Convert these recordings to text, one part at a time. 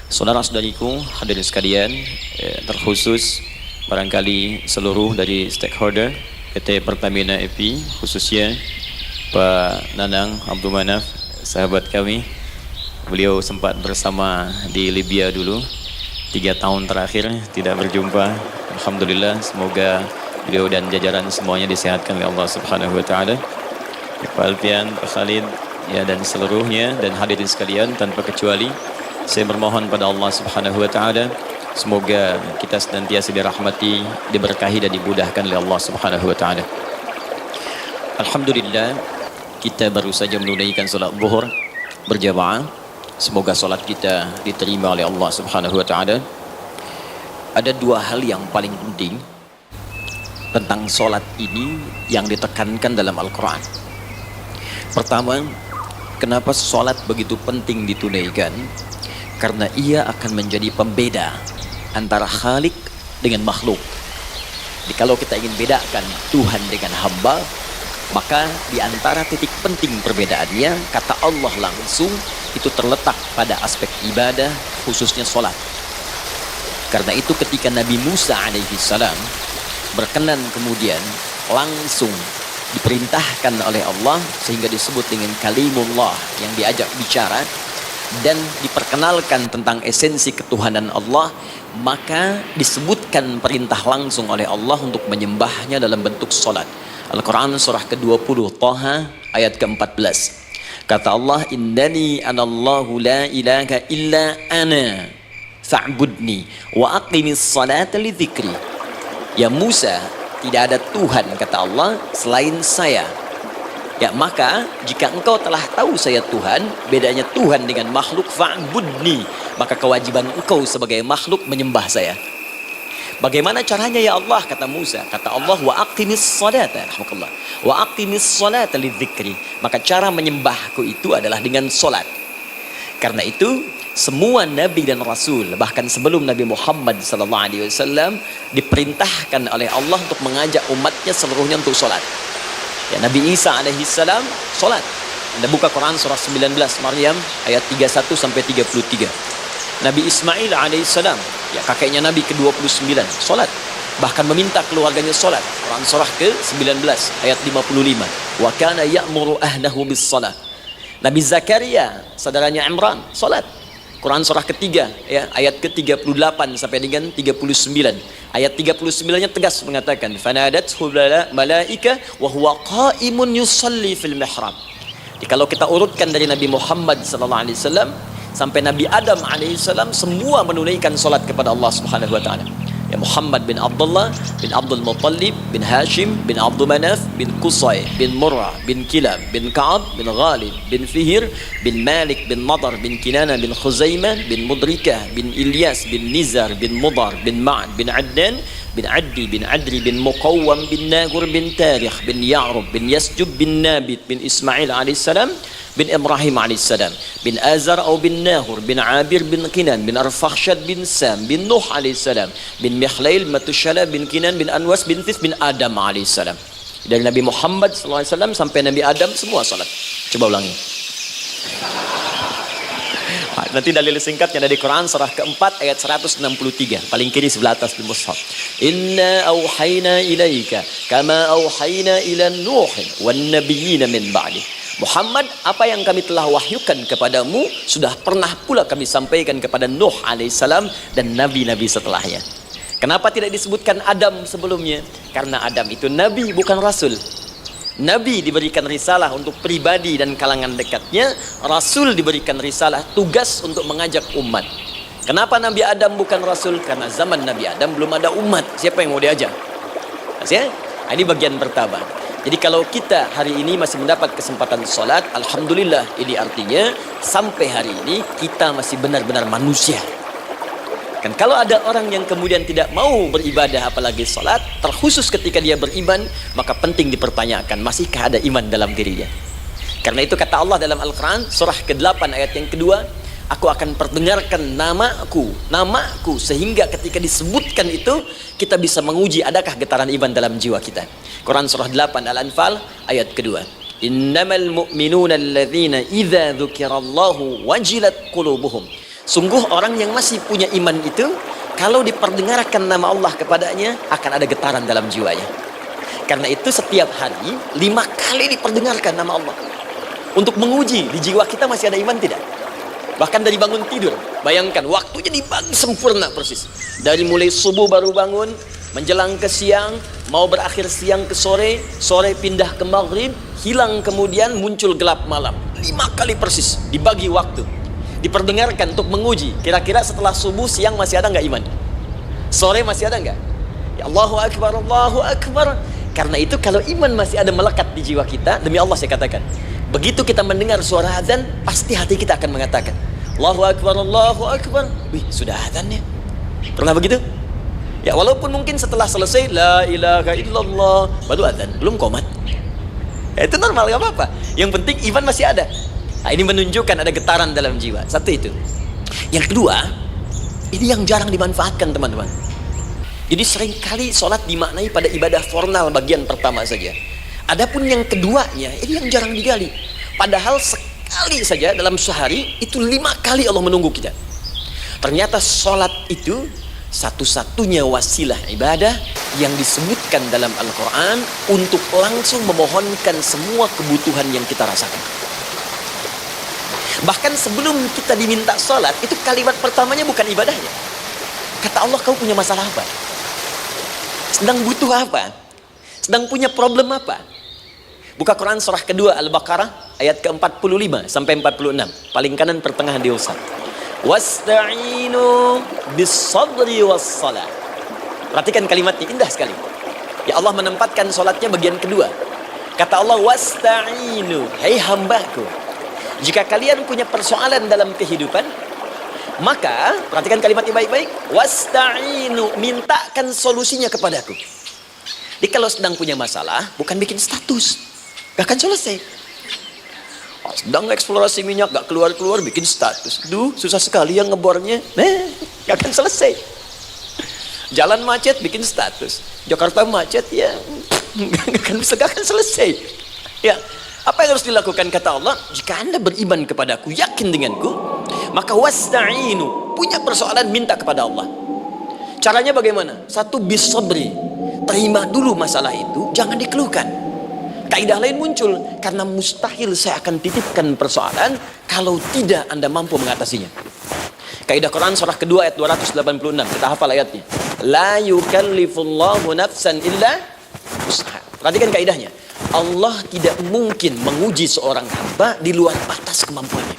Saudara-saudariku, hadirin sekalian, terkhusus barangkali seluruh dari stakeholder PT Pertamina EP, khususnya Pak Nanang Abdul Manaf, sahabat kami. Beliau sempat bersama di Libya dulu, 3 tahun terakhir tidak berjumpa. Alhamdulillah, semoga beliau dan jajaran semuanya disehatkan oleh Allah Subhanahu wa taala. Pak Alfian, Pak Khalid, ya, dan seluruhnya, dan hadirin sekalian tanpa kecuali, saya bermohon pada Allah Subhanahu wa taala semoga kita senantiasa dirahmati, diberkahi dan dimudahkan oleh Allah Subhanahu wa taala. Alhamdulillah, kita baru saja menunaikan salat zuhur berjamaah. Semoga salat kita diterima oleh Allah Subhanahu wa taala. Ada 2 hal yang paling penting tentang salat ini yang ditekankan dalam Al-Qur'an. Pertama, kenapa salat begitu penting ditunaikan? Karena ia akan menjadi pembeda antara Khalik dengan makhluk. Jadi kalau kita ingin bedakan Tuhan dengan hamba, maka di antara titik penting perbedaannya, kata Allah langsung, itu terletak pada aspek ibadah, khususnya sholat. Karena itu ketika Nabi Musa alaihi salam berkenan kemudian langsung diperintahkan oleh Allah, sehingga disebut dengan kalimullah, yang diajak bicara dan diperkenalkan tentang esensi ketuhanan Allah, maka disebutkan perintah langsung oleh Allah untuk menyembahnya dalam bentuk salat. Al-Quran surah ke-20 Taha ayat ke-14. Kata Allah, innani anallahu la ilaha illa ana fa'budni wa aqimis salata li dzikri. Ya Musa, tidak ada Tuhan, kata Allah, selain saya. Ya, maka jika engkau telah tahu saya Tuhan, bedanya Tuhan dengan makhluk, fa'budni, maka kewajiban engkau sebagai makhluk menyembah saya. Bagaimana caranya ya Allah, kata Musa? Kata Allah, wa aqimis salata, rahmatullah, wa aqimis salata lidzikri. Maka cara menyembahku itu adalah dengan salat. Karena itu semua nabi dan rasul, bahkan sebelum Nabi Muhammad SAW, diperintahkan oleh Allah untuk mengajak umatnya seluruhnya untuk salat. Ya, Nabi Isa alaihissalam salat. Anda buka Quran surah 19 Maryam ayat 31 sampai 33. Nabi Ismail alaihissalam, ya, kakeknya Nabi ke-29, salat. Bahkan meminta keluarganya salat. Quran surah ke-19 ayat 55. Wa kana ya'muru ahlahu bis-shalah. Nabi Zakaria, saudaranya Imran, salat. Quran surah ketiga, ya, ayat ke-38 sampai dengan 39. Ayat 39-nya tegas mengatakan, fanadathu malaika wa huwa qa'imun yusalli fil mihrab. Jadi kalau kita urutkan dari Nabi Muhammad SAW sampai Nabi Adam alaihissalam, semua menunaikan salat kepada Allah Subhanahu wa taala. Ya, Muhammad bin Abdullah bin Abdul Muttalib bin Hashim bin Abdul Manaf bin Qusay bin Murrah bin Kilab bin Ka'ab bin Ghalib bin Fihir bin Malik bin Nadar bin Kinana bin Khuzaimah bin Mudrikah bin Ilyas bin Nizar bin Mudar bin Ma'ad bin Adnan bin Addi bin Adri bin Muqawwam bin Nagur bin Tarikh bin Ya'rub bin Yasjub bin Nabit bin Ismail alaihissalam bin Ibrahim alaihissalam bin Azar atau bin Nahur bin Abir bin Kinan bin Arfakhshad bin Sam bin Nuh alaihissalam bin Mikhlail Matushala bin Kinan bin Anwas bin Tis bin Adam alaihissalam. Dari Nabi Muhammad SAW sampai Nabi Adam semua salat. Coba ulangi. Nanti dalil singkatnya dari Quran surah keempat ayat 163, paling kiri sebelah atas di mushaf. Inna auhayna ilaika kama auhayna ila Nuhin wan nabiyina min ba'di. Muhammad, apa yang kami telah wahyukan kepadamu sudah pernah pula kami sampaikan kepada Nuh alaihissalam dan nabi-nabi setelahnya. Kenapa tidak disebutkan Adam sebelumnya? Karena Adam itu nabi, bukan rasul. Nabi diberikan risalah untuk pribadi dan kalangan dekatnya, rasul diberikan risalah tugas untuk mengajak umat. Kenapa Nabi Adam bukan rasul? Karena zaman Nabi Adam belum ada umat, siapa yang mau diajak? Ya? Ini bagian pertama. Jadi kalau kita hari ini masih mendapat kesempatan sholat, alhamdulillah, ini artinya sampai hari ini kita masih benar-benar manusia. Kan kalau ada orang yang kemudian tidak mau beribadah apalagi sholat, terkhusus ketika dia beriman, maka penting dipertanyakan, masihkah ada iman dalam dirinya? Karena itu kata Allah dalam Al-Quran surah ke-8 ayat yang kedua, aku akan perdengarkan namaku, sehingga ketika disebutkan itu kita bisa menguji adakah getaran iman dalam jiwa kita. Quran surah 8 Al-Anfal ayat kedua. Innamal mu'minuna alladzina idza dzukirallahu wajilat qulubuhum. Sungguh orang yang masih punya iman itu, kalau diperdengarkan nama Allah kepadanya, akan ada getaran dalam jiwanya. Karena itu setiap hari 5 kali diperdengarkan nama Allah, untuk menguji di jiwa kita masih ada iman tidak. Bahkan dari bangun tidur, bayangkan waktunya dibagi sempurna persis. Dari mulai subuh baru bangun, menjelang ke siang, mau berakhir siang ke sore, sore pindah ke maghrib, hilang kemudian muncul gelap malam. 5 kali persis dibagi waktu, diperdengarkan untuk menguji. Kira-kira setelah subuh siang masih ada nggak iman? Sore masih ada nggak? Ya Allahu Akbar, Allahu Akbar. Karena itu kalau iman masih ada melekat di jiwa kita, demi Allah saya katakan, begitu kita mendengar suara azan, pasti hati kita akan mengatakan Allahu Akbar, Allahu Akbar. Wih, sudah azannya. Pernah begitu? Ya, walaupun mungkin setelah selesai la ilaha illallah baru azan, belum qomat. Ya, itu normal, gak apa-apa. Yang penting iman masih ada. Nah, ini menunjukkan ada getaran dalam jiwa. Satu itu. Yang kedua, ini yang jarang dimanfaatkan teman-teman. Jadi seringkali sholat dimaknai pada ibadah formal bagian pertama saja. Adapun yang keduanya, ini yang jarang digali. Padahal sekali saja dalam sehari, itu 5 kali Allah menunggu kita. Ternyata sholat itu satu-satunya wasilah ibadah yang disebutkan dalam Al-Quran untuk langsung memohonkan semua kebutuhan yang kita rasakan. Bahkan sebelum kita diminta sholat, itu kalimat pertamanya bukan ibadahnya. Kata Allah, kau punya masalah apa? Sedang butuh apa? Sedang punya problem apa? Buka Quran surah kedua Al-Baqarah ayat ke-45 sampai 46. Paling kanan pertengahan di usap. Wasta'inu bis-sabri was-salah. Perhatikan kalimatnya, indah sekali. Ya Allah menempatkan sholatnya bagian kedua. Kata Allah, wasta'inu, hai hambaku, jika kalian punya persoalan dalam kehidupan, maka perhatikan kalimatnya baik-baik, wasta'inu, mintakan solusinya kepadaku. Jadi kalau sedang punya masalah, bukan bikin status, gak akan selesai. Sedang eksplorasi minyak gak keluar-keluar, bikin status, duh susah sekali yang ngebornya, gak akan selesai. Jalan macet, bikin status, Jakarta macet, ya gak akan selesai. Ya, apa yang harus dilakukan? Kata Allah, jika anda beriman kepadaku, yakin denganku, maka wasta'inu, punya persoalan minta kepada Allah. Caranya bagaimana? Satu, bisabri, terima dulu masalah itu, jangan dikeluhkan. Kaidah lain muncul, karena mustahil saya akan titipkan persoalan kalau tidak anda mampu mengatasinya. Kaidah Quran surah kedua ayat 286, kita hafal ayatnya. La yukallifullahu nafsan illa wus'aha. Perhatikan kaidahnya. Allah tidak mungkin menguji seorang hamba di luar batas kemampuannya.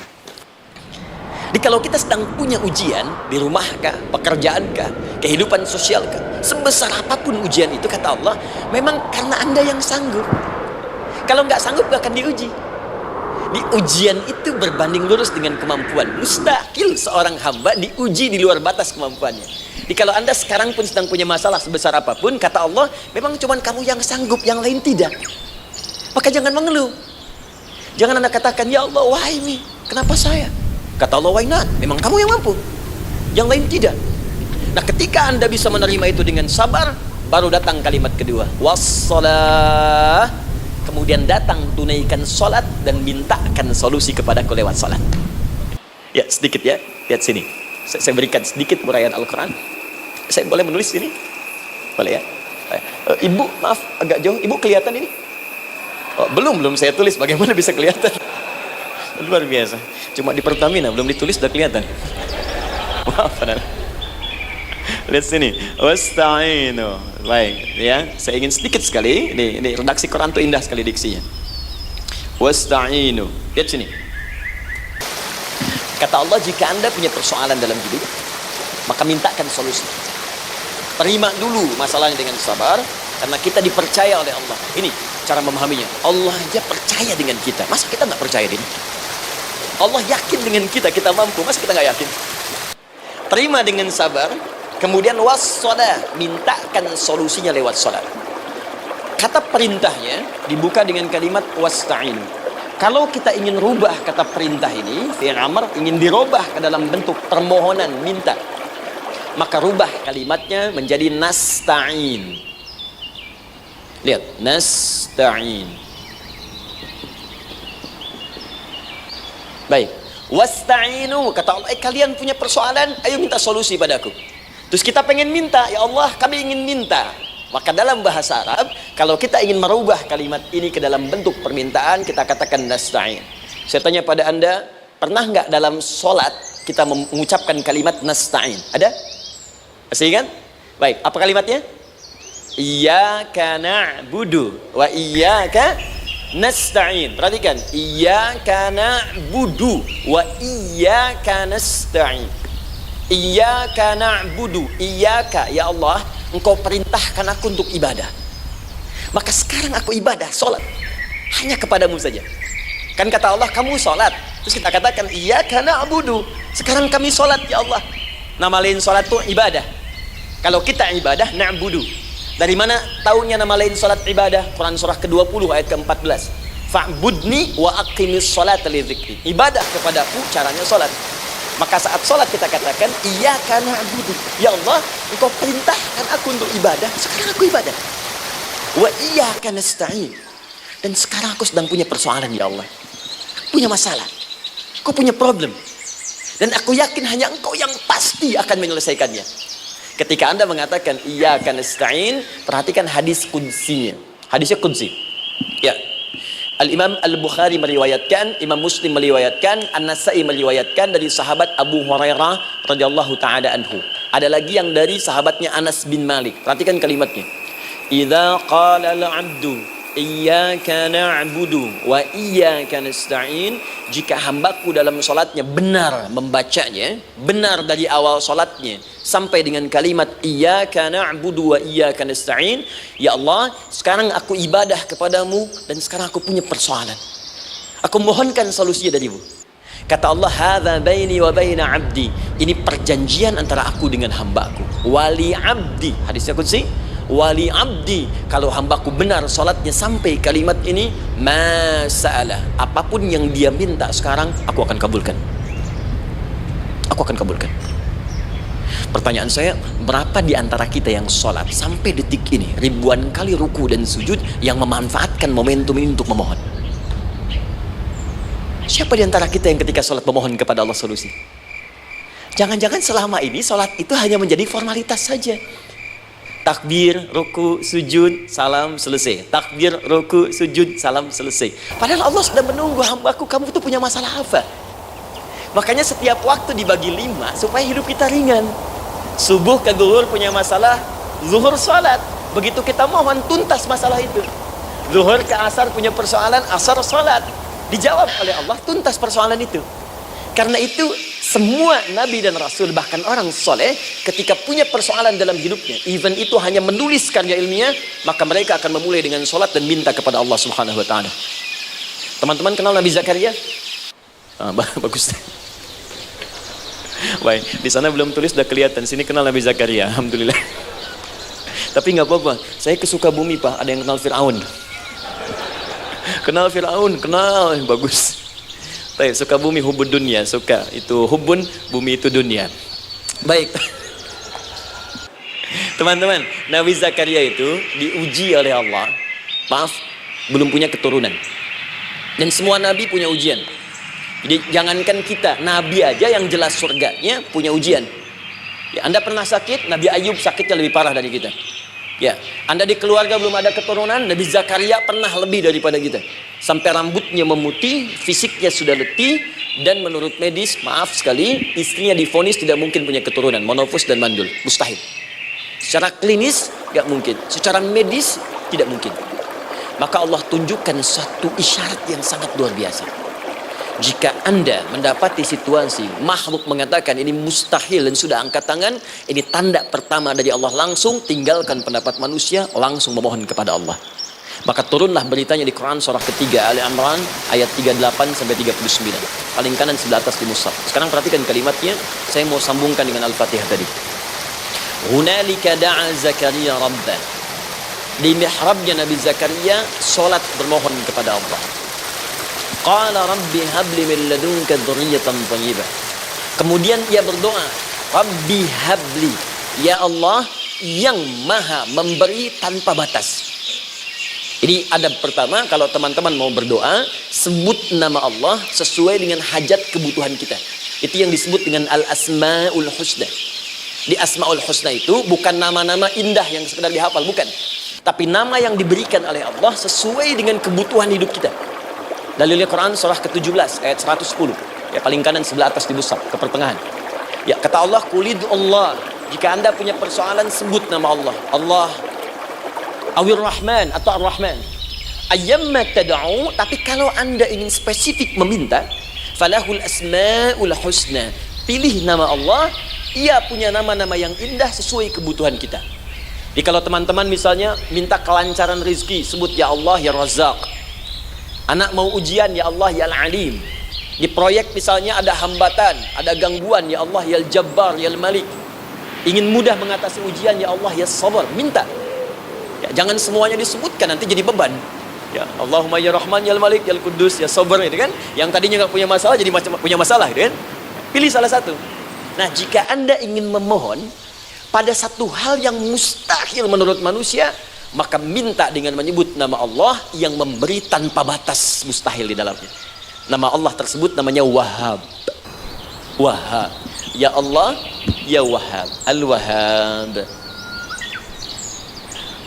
Jadi kalau kita sedang punya ujian di rumah kah, pekerjaan kah, kehidupan sosial kah, sebesar apapun ujian itu, kata Allah, memang karena anda yang sanggup. Kalau nggak sanggup gak akan diuji. Di ujian itu berbanding lurus dengan kemampuan. Mustahil seorang hamba diuji di luar batas kemampuannya. Jadi kalau anda sekarang pun sedang punya masalah sebesar apapun, kata Allah, memang cuma kamu yang sanggup, yang lain tidak. Maka jangan mengeluh. Jangan anda katakan, ya Allah, why me? Kenapa saya? Kata Allah, why not? Memang kamu yang mampu, yang lain tidak. Nah, ketika anda bisa menerima itu dengan sabar, baru datang kalimat kedua, wassalah. Kemudian datang tunaikan sholat dan mintakan solusi kepadaku lewat sholat. Ya, sedikit ya, lihat sini. Saya berikan sedikit uraian Al-Quran. Saya boleh menulis ini? Boleh ya? Ibu, maaf, agak jauh. Ibu kelihatan ini? Oh, belum saya tulis. Bagaimana bisa kelihatan? Luar biasa. Cuma di Pertamina belum ditulis sudah kelihatan. Maaf, lihat sini. Wasta'inu. Baik, ya. Saya ingin sedikit sekali. Ini redaksi Quran itu indah sekali diksinya. Wasta'inu. Lihat sini. Kata Allah, jika anda punya persoalan dalam hidup, maka mintakan solusi. Terima dulu masalahnya dengan sabar, karena kita dipercaya oleh Allah. Ini cara memahaminya. Allah aja percaya dengan kita. Masa kita nggak percaya dia? Allah yakin dengan kita, kita mampu. Masa kita nggak yakin? Terima dengan sabar. Kemudian wassalah, mintakan solusinya lewat salat. Kata perintahnya dibuka dengan kalimat wasta'in. Kalau kita ingin rubah kata perintah ini, fi'il amr, ingin dirubah ke dalam bentuk permohonan, minta, maka rubah kalimatnya menjadi nasta'in. Lihat, nasta'in. Baik, Wasta'inu, kata Allah, kalian punya persoalan, ayo minta solusi padaku. Terus kita pengen minta, ya Allah, kami ingin minta. Maka dalam bahasa Arab, kalau kita ingin merubah kalimat ini ke dalam bentuk permintaan, kita katakan nasta'in. Saya tanya pada Anda, pernah nggak dalam sholat kita mengucapkan kalimat nasta'in? Ada? Masih ingat? Baik, apa kalimatnya? Iyyaka na'budu wa iyyaka nasta'in. Perhatikan, iyyaka na'budu wa iyyaka nasta'in. Iyyaka na'budu, iyyaka, ya Allah, Engkau perintahkan aku untuk ibadah. Maka sekarang aku ibadah, sholat hanya kepadamu saja. Kan kata Allah, kamu sholat. Terus kita katakan, iyyaka na'budu. Sekarang kami sholat, ya Allah. Nama lain sholat itu ibadah. Kalau kita ibadah, na'budu. Dari mana tahunya nama lain sholat ibadah? Quran surah ke-20 ayat ke-14. Fa'budni wa aqimis sholata li dzikri. Ibadah kepadaku caranya sholat. Maka saat sholat kita katakan, iyyaka na'budu. Ya Allah, Engkau perintahkan aku untuk ibadah. Sekarang aku ibadah. Wa iyyaka nasta'in. Dan sekarang aku sedang punya persoalan, ya Allah. Aku punya masalah. Aku punya problem. Dan aku yakin hanya Engkau yang pasti akan menyelesaikannya. Ketika Anda mengatakan iyyaka nasta'in, perhatikan hadis qudsinya. Hadisnya qudsi. Ya. Al-Imam Al-Bukhari meriwayatkan, Imam Muslim meriwayatkan, An-Nasa'i meriwayatkan dari sahabat Abu Hurairah radhiyallahu taala anhu. Ada lagi yang dari sahabatnya Anas bin Malik. Perhatikan kalimatnya. Idza qala al-'abdu iyyaka na'budu wa iyyaka nasta'in, jika hambaku dalam salatnya benar membacanya, benar dari awal salatnya sampai dengan kalimat iyyaka na'budu wa iyyaka nasta'in, ya Allah, sekarang aku ibadah kepadamu dan sekarang aku punya persoalan. Aku mohonkan solusinya darimu. Kata Allah, hadza baini wa baina 'abdi. Ini perjanjian antara aku dengan hambaku. Wali 'abdi. Hadisnya qudsi. Wali 'abdi, kalau hambaku benar salatnya sampai kalimat ini, masa'alah, apapun yang dia minta sekarang aku akan kabulkan. Aku akan kabulkan. Pertanyaan saya, berapa di antara kita yang sholat sampai detik ini ribuan kali ruku dan sujud yang memanfaatkan momentum ini untuk memohon? Siapa di antara kita yang ketika sholat memohon kepada Allah solusi? Jangan-jangan selama ini sholat itu hanya menjadi formalitas saja. Takbir, ruku, sujud, salam, selesai. Takbir, ruku, sujud, salam, selesai. Padahal Allah sudah menunggu, hambaku, kamu itu punya masalah apa? Makanya setiap waktu dibagi 5 supaya hidup kita ringan. Subuh ke zuhur punya masalah, zuhur sholat. Begitu kita mohon, tuntas masalah itu. Zuhur ke asar punya persoalan, asar sholat. Dijawab oleh Allah, tuntas persoalan itu. Karena itu semua nabi dan rasul, bahkan orang soleh, ketika punya persoalan dalam hidupnya, even itu hanya menulis karya ilmiah, maka mereka akan memulai dengan sholat dan minta kepada Allah Subhanahu Wa Taala. Teman-teman kenal Nabi Zakaria? Bagus. Baik, di sana belum tulis, sudah kelihatan. Sini kenal Nabi Zakaria, alhamdulillah. Tapi nggak apa-apa. Saya ke Sukabumi, Pak. Ada yang kenal Fir'aun? Kenal Fir'aun, kenal, bagus. Sukabumi hubun dunia, suka itu hubun, bumi itu dunia. Baik. Teman-teman, Nabi Zakaria itu diuji oleh Allah. Maaf, belum punya keturunan. Dan semua nabi punya ujian. Jadi jangankan kita, nabi aja yang jelas surganya punya ujian. Ya, Anda pernah sakit, Nabi Ayub sakitnya lebih parah dari kita. Ya, Anda di keluarga belum ada keturunan, Nabi Zakaria pernah lebih daripada kita. Sampai rambutnya memutih, fisiknya sudah letih, dan menurut medis, maaf sekali, istrinya divonis tidak mungkin punya keturunan, monofus dan mandul, mustahil. Secara klinis, gak mungkin. Secara medis, tidak mungkin. Maka Allah tunjukkan satu isyarat yang sangat luar biasa. Jika Anda mendapati situasi makhluk mengatakan ini mustahil dan sudah angkat tangan, ini tanda pertama dari Allah, langsung tinggalkan pendapat manusia, langsung memohon kepada Allah. Maka turunlah beritanya di Quran surah ketiga Ali Imran ayat 38 sampai 39. Paling kanan sebelah atas di mushaf. Sekarang perhatikan kalimatnya, saya mau sambungkan dengan Al-Fatihah tadi. Hunalika da'a Zakaria rabbah. Di mihrabnya Nabi Zakaria salat bermohon kepada Allah. Qala rabbi habli min ladunka dzurriyyatan thayyibah. Kemudian ia berdoa, Rabbi habli, ya Allah yang maha memberi tanpa batas. Ini adab pertama kalau teman-teman mau berdoa, sebut nama Allah sesuai dengan hajat kebutuhan kita. Itu yang disebut dengan al-asma'ul husna. Di asma'ul husna itu bukan nama-nama indah yang sekedar dihafal, bukan. Tapi nama yang diberikan oleh Allah sesuai dengan kebutuhan hidup kita. Dalilnya Quran surah ke-17 ayat 110. Ya, paling kanan sebelah atas di mushaf ke pertengahan. Ya, kata Allah, "Qulid Allah." Jika Anda punya persoalan, sebut nama Allah. Allah Awir Rahman atau Ar-Rahman. Ayyamma tad'u, tapi kalau Anda ingin spesifik meminta, falahul asmaul husna. Pilih nama Allah, ia punya nama-nama yang indah sesuai kebutuhan kita. Jadi kalau teman-teman misalnya minta kelancaran rezeki, sebut ya Allah ya Razzaq. Anak mau ujian, ya Allah ya Al-Alim. Di proyek misalnya ada hambatan, ada gangguan, ya Allah ya Al-Jabbar ya Al-Malik. Ingin mudah mengatasi ujian, ya Allah ya Sabar. Minta. Ya, jangan semuanya disebutkan, nanti jadi beban. Ya, Allahumma ya Rahman ya Al-Malik ya Al-Quddus ya Sabar, gitu kan? Yang tadinya nggak punya masalah jadi punya masalah, gitu kan? Pilih salah satu. Nah, jika Anda ingin memohon pada satu hal yang mustahil menurut manusia, maka minta dengan menyebut nama Allah yang memberi tanpa batas mustahil di dalamnya. Nama Allah tersebut namanya Wahhab. Wahhab. Ya Allah, ya Wahhab. Al-Wahhab.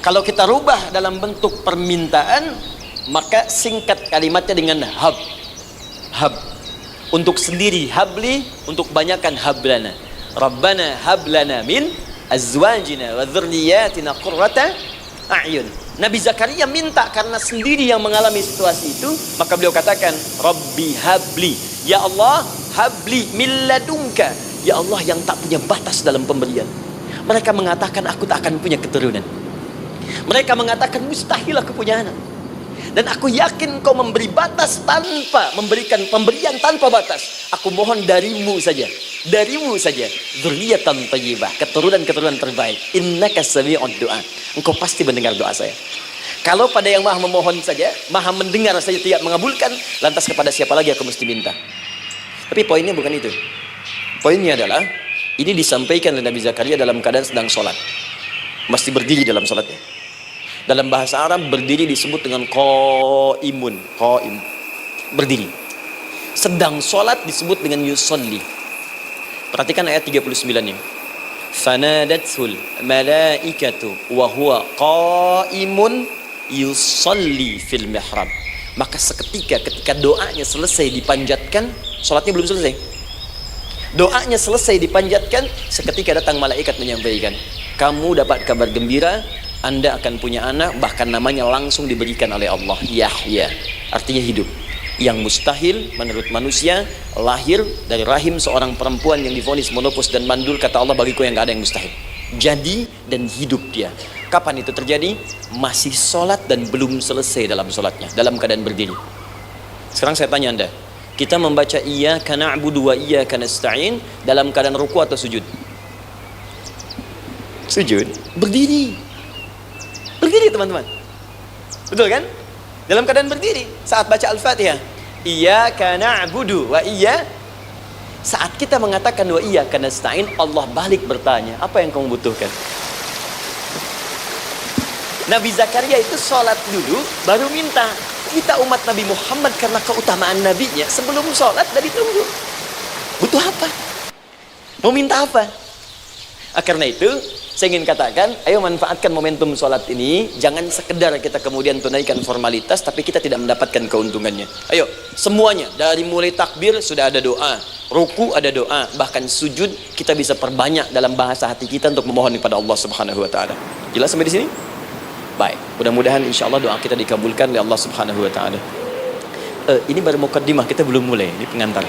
Kalau kita rubah dalam bentuk permintaan, maka singkat kalimatnya dengan hab. Hab. Untuk sendiri habli, untuk banyakkan hablana. Rabbana hablana min azwajina wa dzurriyyatina qurrata a'yun. Nabi Zakaria minta karena sendiri yang mengalami situasi itu, maka beliau katakan, Rabbi habli, ya Allah habli min ladunka, ya Allah yang tak punya batas dalam pemberian. Mereka mengatakan aku tak akan punya keturunan. Mereka mengatakan mustahil aku punya anak. Dan aku yakin kau memberi batas tanpa memberikan pemberian tanpa batas. Aku mohon darimu saja, darimu saja, dzurriyyatan thayyibah, keturunan-keturunan terbaik. Innaka sami'ud du'a. Engkau pasti mendengar doa saya. Kalau pada yang maha memohon saja, maha mendengar saja tidak mengabulkan, lantas kepada siapa lagi aku mesti minta? Tapi poinnya bukan itu. Poinnya adalah ini disampaikan oleh Nabi Zakaria dalam keadaan sedang sholat, mesti berdiri dalam sholatnya. Dalam bahasa Arab berdiri disebut dengan qaimun, qaim, berdiri. Sedang sholat disebut dengan yusolli. Perhatikan ayat 39 ini. Fanadathul malaikatu wa huwa qaimun yusolli fil mihrab. Maka seketika ketika doanya selesai dipanjatkan, sholatnya belum selesai. Doanya selesai dipanjatkan, seketika datang malaikat menyampaikan, kamu dapat kabar gembira, Anda akan punya anak, bahkan namanya langsung diberikan oleh Allah, Yahya, artinya hidup. Yang mustahil menurut manusia, lahir dari rahim seorang perempuan yang divonis menopause dan mandul, kata Allah, bagiku yang gak ada yang mustahil. Jadi dan hidup dia. Kapan itu terjadi? Masih sholat dan belum selesai dalam sholatnya, dalam keadaan berdiri. Sekarang saya tanya Anda, kita membaca iyyaka na'budu wa iyyaka nasta'in dalam keadaan ruku atau sujud? Sujud. Berdiri. Berdiri teman-teman. Betul kan? Dalam keadaan berdiri saat baca Al-Fatihah. Iyyaka na'budu wa saat kita mengatakan wa iyyaka nasta'in, Allah balik bertanya, apa yang kamu butuhkan? Nabi Zakaria itu sholat dulu baru minta. Kita umat Nabi Muhammad karena keutamaan nabinya sebelum sholat dari tunggu. Butuh apa? Mau minta apa? Karena itu saya ingin katakan, ayo manfaatkan momentum sholat ini. Jangan sekedar kita kemudian tunaikan formalitas tapi kita tidak mendapatkan keuntungannya. Ayo semuanya, dari mulai takbir sudah ada doa, ruku ada doa, bahkan sujud kita bisa perbanyak dalam bahasa hati kita untuk memohon kepada Allah Subhanahu wa taala. Jelas sampai di sini? Baik, mudah-mudahan insya Allah doa kita dikabulkan oleh Allah Subhanahu wa taala. Ini baru mukaddimah, kita belum mulai, ini pengantar.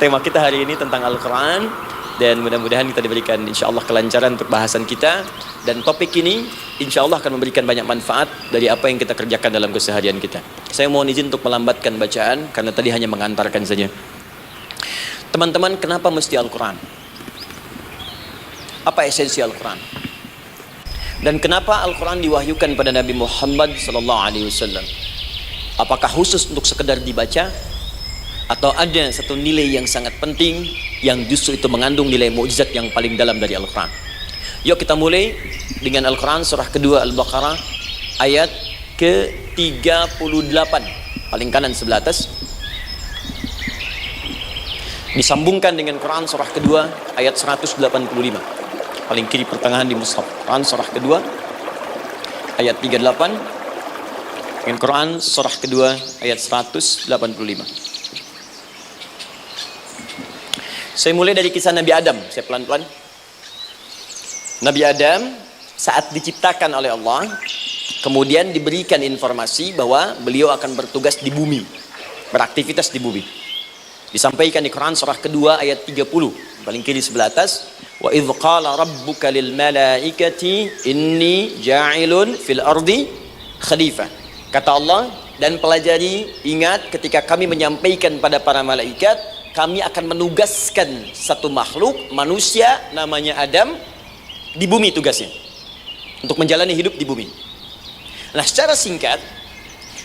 Tema kita hari ini tentang Al-Quran, dan mudah-mudahan kita diberikan insya Allah kelancaran untuk bahasan kita. Dan topik ini insya Allah akan memberikan banyak manfaat dari apa yang kita kerjakan dalam keseharian kita. Saya mohon izin untuk melambatkan bacaan karena tadi hanya mengantarkan saja. Teman-teman, kenapa mesti Al-Quran? Apa esensi Al-Quran? Dan kenapa Al-Quran diwahyukan pada Nabi Muhammad SAW? Apakah khusus untuk sekedar dibaca? Atau ada satu nilai yang sangat penting yang justru itu mengandung nilai mukjizat yang paling dalam dari Al-Quran? Yuk kita mulai dengan Al-Quran surah kedua Al-Baqarah ayat ke-38, paling kanan sebelah atas. Disambungkan dengan Quran surah kedua ayat 185, paling kiri pertengahan di mushaf. Quran surah kedua ayat 38 dengan Quran surah kedua ayat 185. Saya mulai dari kisah Nabi Adam. Saya pelan-pelan. Nabi Adam saat diciptakan oleh Allah, kemudian diberikan informasi bahwa beliau akan bertugas di bumi, beraktivitas di bumi. Disampaikan di Quran surah kedua ayat 30, paling kiri sebelah atas. Wa idh qala rabbuka lil malaikati inni ja'ilun fil ardi khalifah. Kata Allah, dan pelajari, ingat ketika kami menyampaikan pada para malaikat, kami akan menugaskan satu makhluk manusia namanya Adam di bumi, tugasnya untuk menjalani hidup di bumi. Nah, secara singkat,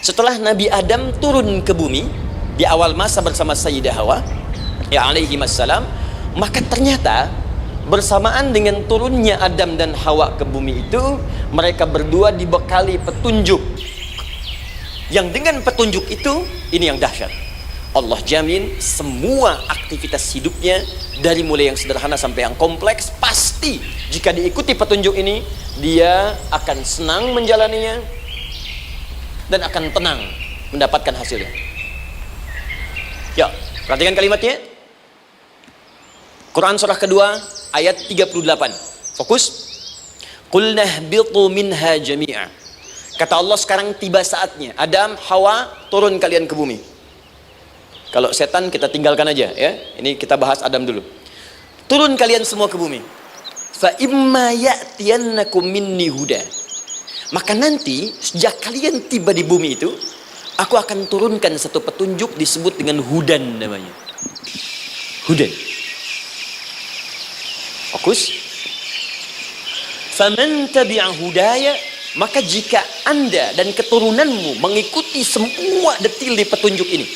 setelah Nabi Adam turun ke bumi di awal masa bersama Sayyidah Hawa ya alaihi wassalam, maka ternyata bersamaan dengan turunnya Adam dan Hawa ke bumi itu, mereka berdua dibekali petunjuk, yang dengan petunjuk itu, ini yang dahsyat, Allah jamin semua aktivitas hidupnya dari mulai yang sederhana sampai yang kompleks, pasti jika diikuti petunjuk ini, dia akan senang menjalaninya dan akan tenang mendapatkan hasilnya. Ya, perhatikan kalimatnya. Quran surah kedua ayat 38. Fokus. Qul nahbitu minha jami'a. Kata Allah, sekarang tiba saatnya. Adam, Hawa, turun kalian ke bumi. Kalau setan kita tinggalkan aja ya. Ini kita bahas Adam dulu. Turun kalian semua ke bumi. Fa imma ya'tiyannakum minni huda. Maka nanti sejak kalian tiba di bumi itu, aku akan turunkan satu petunjuk disebut dengan hudan namanya. Hudan. Fokus. Faman tabi'a hudaya, maka jika Anda dan keturunanmu mengikuti semua detil di petunjuk ini,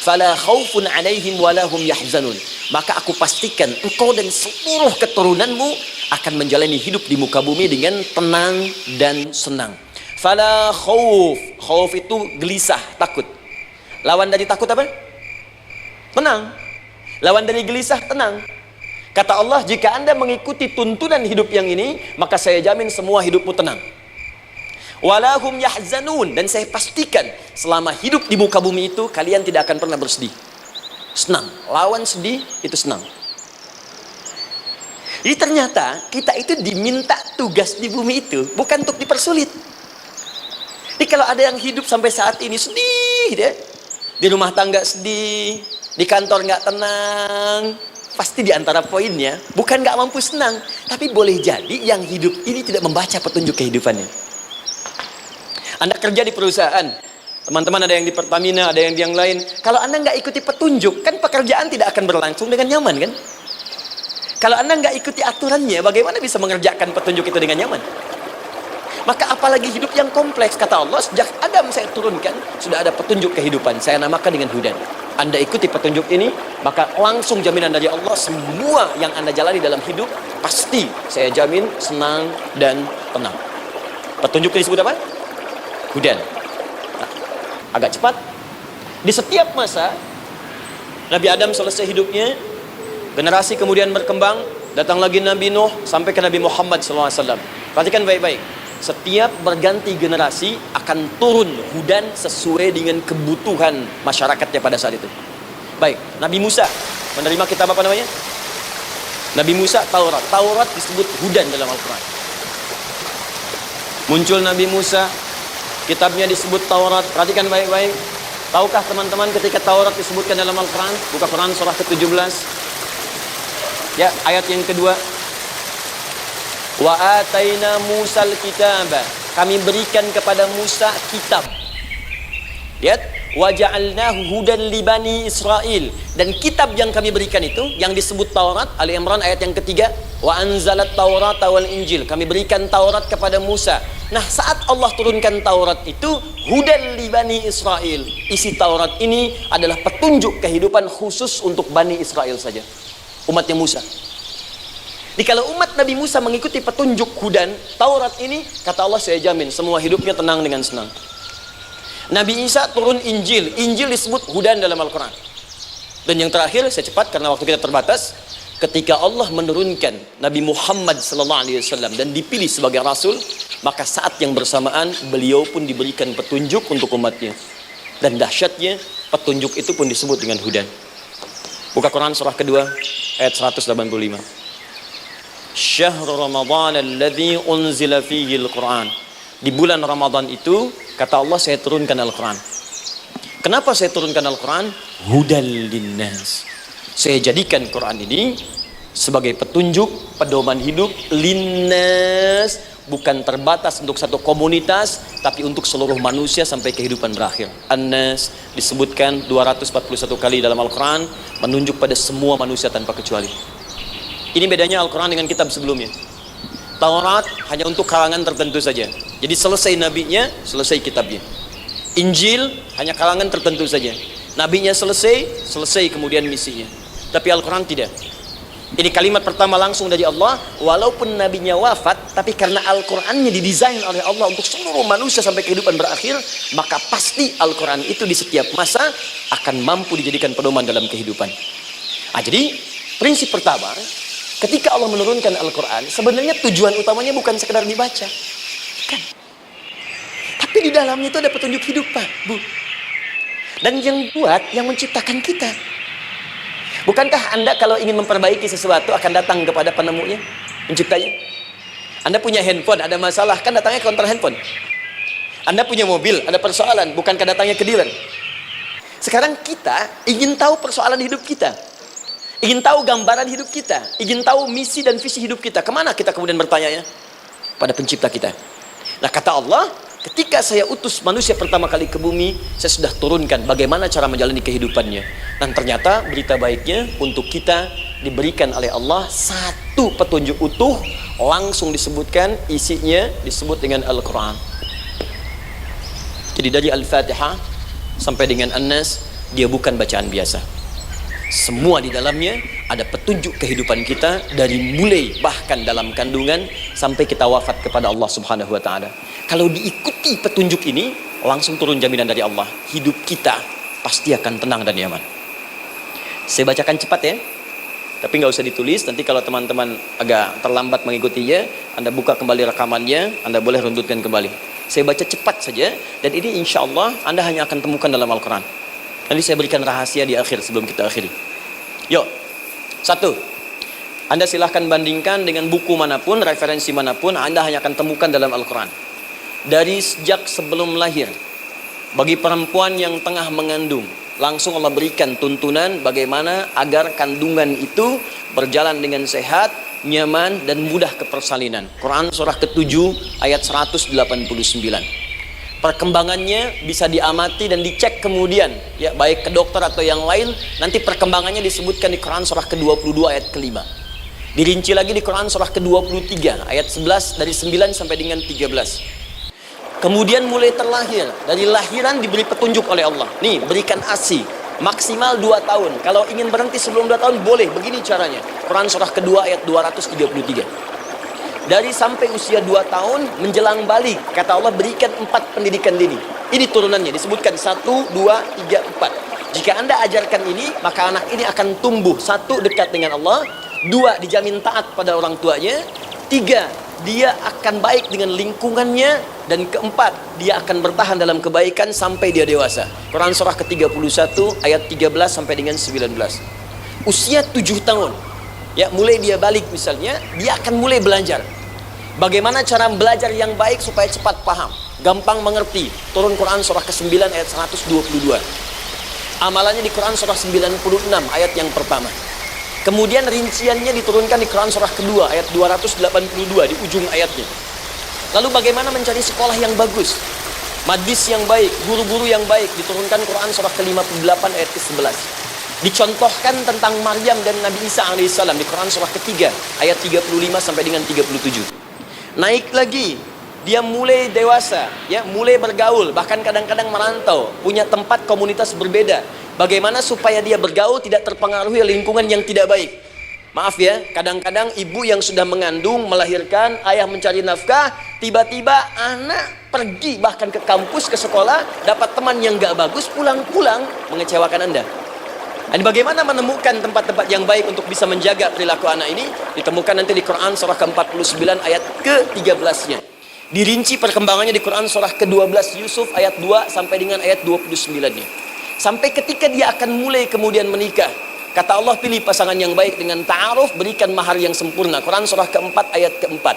fala khaufun 'alaihim wala hum yahzanun, maka aku pastikan engkau dan seluruh keturunanmu akan menjalani hidup di muka bumi dengan tenang dan senang. Fala khauf. Khauf itu gelisah, takut. Lawan dari takut apa? Tenang. Lawan dari gelisah, tenang. Kata Allah, jika Anda mengikuti tuntunan hidup yang ini, maka saya jamin semua hidupmu tenang. Walahum yahzanun, dan saya pastikan selama hidup di muka bumi itu kalian tidak akan pernah bersedih. Senang. Lawan sedih itu senang. Jadi ternyata kita itu diminta tugas di bumi itu bukan untuk dipersulit. Jadi kalau ada yang hidup sampai saat ini sedih, deh, di rumah tangga sedih, di kantor nggak tenang, pasti di antara poinnya bukan nggak mampu senang, tapi boleh jadi yang hidup ini tidak membaca petunjuk kehidupannya. Anda kerja di perusahaan, teman-teman ada yang di Pertamina, ada yang di yang lain. Kalau Anda nggak ikuti petunjuk, kan pekerjaan tidak akan berlangsung dengan nyaman, kan? Kalau Anda nggak ikuti aturannya, bagaimana bisa mengerjakan petunjuk itu dengan nyaman? Maka apalagi hidup yang kompleks. Kata Allah, sejak Adam saya turunkan, sudah ada petunjuk kehidupan. Saya namakan dengan hudan. Anda ikuti petunjuk ini, maka langsung jaminan dari Allah, semua yang Anda jalani dalam hidup, pasti saya jamin senang dan tenang. Petunjuk ini disebut apa? Hudan. Nah, agak cepat. Di setiap masa, Nabi Adam selesai hidupnya, generasi kemudian berkembang, datang lagi Nabi Nuh, sampai ke Nabi Muhammad SAW. Perhatikan baik-baik. Setiap berganti generasi akan turun hudan sesuai dengan kebutuhan masyarakatnya pada saat itu. Baik, Nabi Musa menerima kitab apa namanya? Nabi Musa, Taurat. Taurat disebut hudan dalam Al-Quran. Muncul Nabi Musa, kitabnya disebut Taurat. Perhatikan baik-baik. Tahukah teman-teman ketika Taurat disebutkan dalam Al-Quran? Buka Quran surah ke-17. Ya, ayat yang kedua. Wa ataina Musal kitaba. Kami berikan kepada Musa kitab. Lihat, wa ja'alnahu hudan li bani Israil. Dan kitab yang kami berikan itu yang disebut Taurat, Ali Imran ayat yang ketiga, wa anzalat Taurata wal Injil. Kami berikan Taurat kepada Musa. Nah, saat Allah turunkan Taurat itu hudan li bani Israil. Isi Taurat ini adalah petunjuk kehidupan khusus untuk Bani Israel saja, umatnya Musa. Jadi kalau umat Nabi Musa mengikuti petunjuk hudan Taurat ini, kata Allah, saya jamin semua hidupnya tenang dengan senang. Nabi Isa turun Injil. Injil disebut hudan dalam Al-Quran. Dan yang terakhir, saya cepat karena waktu kita terbatas, ketika Allah menurunkan Nabi Muhammad SAW dan dipilih sebagai Rasul, maka saat yang bersamaan beliau pun diberikan petunjuk untuk umatnya. Dan dahsyatnya petunjuk itu pun disebut dengan hudan. Buka Quran surah kedua ayat 185. Syahrul Ramadan alladzi unzila fihi al-Quran. Di bulan Ramadan itu, kata Allah, saya turunkan Al-Quran. Kenapa saya turunkan Al-Quran? Hudal linnas. Saya jadikan Quran ini sebagai petunjuk, pedoman hidup linnas, bukan terbatas untuk satu komunitas, tapi untuk seluruh manusia sampai kehidupan berakhir. An-Nas disebutkan 241 kali dalam Al-Quran, menunjuk pada semua manusia tanpa kecuali. Ini bedanya Al-Quran dengan kitab sebelumnya. Taurat hanya untuk kalangan tertentu saja. Jadi selesai nabinya, selesai kitabnya. Injil hanya kalangan tertentu saja. Nabinya selesai, selesai kemudian misinya. Tapi Al-Quran tidak. Ini kalimat pertama langsung dari Allah. Walaupun nabinya wafat, tapi karena Al-Qurannya didesain oleh Allah untuk seluruh manusia sampai kehidupan berakhir, maka pasti Al-Quran itu di setiap masa akan mampu dijadikan pedoman dalam kehidupan. Jadi prinsip pertama, ketika Allah menurunkan Al-Quran, sebenarnya tujuan utamanya bukan sekedar dibaca, kan? Tapi di dalamnya itu ada petunjuk hidup, Pak, Bu. Dan yang buat, yang menciptakan kita. Bukankah Anda kalau ingin memperbaiki sesuatu akan datang kepada penemunya, penciptanya? Anda punya handphone, ada masalah, kan datangnya ke counter handphone. Anda punya mobil, ada persoalan, bukankah datangnya ke dealer? Sekarang kita ingin tahu persoalan hidup kita. Ingin tahu gambaran hidup kita, ingin tahu misi dan visi hidup kita. Kemana kita kemudian bertanya? Pada pencipta kita. Nah, kata Allah, ketika saya utus manusia pertama kali ke bumi, saya sudah turunkan bagaimana cara menjalani kehidupannya. Dan ternyata berita baiknya untuk kita diberikan oleh Allah satu petunjuk utuh, langsung disebutkan, isinya disebut dengan Al-Quran. Jadi dari Al-Fatihah sampai dengan An-Nas, dia bukan bacaan biasa. Semua di dalamnya ada petunjuk kehidupan kita dari mulai bahkan dalam kandungan sampai kita wafat kepada Allah Subhanahu wa taala. Kalau diikuti petunjuk ini, langsung turun jaminan dari Allah. Hidup kita pasti akan tenang dan nyaman. Saya bacakan cepat ya. Tapi nggak usah ditulis, nanti kalau teman-teman agak terlambat mengikutinya, Anda buka kembali rekamannya, Anda boleh runtutkan kembali. Saya baca cepat saja, dan ini insya Allah Anda hanya akan temukan dalam Al-Quran. Nanti saya berikan rahasia di akhir sebelum kita akhiri. Yuk, satu, Anda silahkan bandingkan dengan buku manapun, referensi manapun, Anda hanya akan temukan dalam Al-Quran. Dari sejak sebelum lahir, bagi perempuan yang tengah mengandung, langsung Allah berikan tuntunan bagaimana agar kandungan itu berjalan dengan sehat, nyaman, dan mudah ke persalinan. Quran surah ke-7 ayat 189. Perkembangannya bisa diamati dan dicek kemudian, ya, baik ke dokter atau yang lain. Nanti perkembangannya disebutkan di Quran surah ke-22 ayat ke-5. Dirinci lagi di Quran surah ke-23 ayat 11 dari 9 sampai dengan 13. Kemudian mulai terlahir, dari lahiran diberi petunjuk oleh Allah. Nih, berikan ASI maksimal 2 tahun. Kalau ingin berhenti sebelum 2 tahun boleh, begini caranya. Quran surah kedua ayat 233. Dari sampai usia 2 tahun menjelang balik, kata Allah berikan 4 pendidikan dini. Ini turunannya disebutkan 1, 2, 3, 4. Jika Anda ajarkan ini, maka anak ini akan tumbuh. 1, dekat dengan Allah. 2, dijamin taat pada orang tuanya. 3, dia akan baik dengan lingkungannya. Dan 4, dia akan bertahan dalam kebaikan sampai dia dewasa. Quran surah ke-31 ayat 13 sampai dengan 19. Usia 7 tahun, ya, mulai dia balik misalnya, dia akan mulai belajar. Bagaimana cara belajar yang baik supaya cepat paham, gampang mengerti. Turun Quran surah ke-9 ayat 122. Amalannya di Quran surah 96 ayat yang pertama. Kemudian rinciannya diturunkan di Quran surah kedua ayat 282 di ujung ayatnya. Lalu bagaimana mencari sekolah yang bagus, madis yang baik, guru-guru yang baik, diturunkan Quran surah ke-58 ayat ke-11. Dicontohkan tentang Maryam dan Nabi Isa alaihissalam di Quran surah ketiga ayat 35 sampai dengan 37. Naik lagi, dia mulai dewasa, ya, mulai bergaul, bahkan kadang-kadang merantau, punya tempat komunitas berbeda. Bagaimana supaya dia bergaul tidak terpengaruhi lingkungan yang tidak baik. Maaf ya, kadang-kadang ibu yang sudah mengandung, melahirkan, ayah mencari nafkah, tiba-tiba anak pergi bahkan ke kampus, ke sekolah, dapat teman yang gak bagus, pulang-pulang mengecewakan Anda. Dan bagaimana menemukan tempat-tempat yang baik untuk bisa menjaga perilaku anak ini? Ditemukan nanti di Quran surah ke-49 ayat ke-13-nya. Dirinci perkembangannya di Quran surah ke-12 Yusuf ayat 2 sampai dengan ayat 29-nya. Sampai ketika dia akan mulai kemudian menikah. Kata Allah, pilih pasangan yang baik dengan ta'aruf, berikan mahar yang sempurna. Quran surah ke-4 ayat ke-4.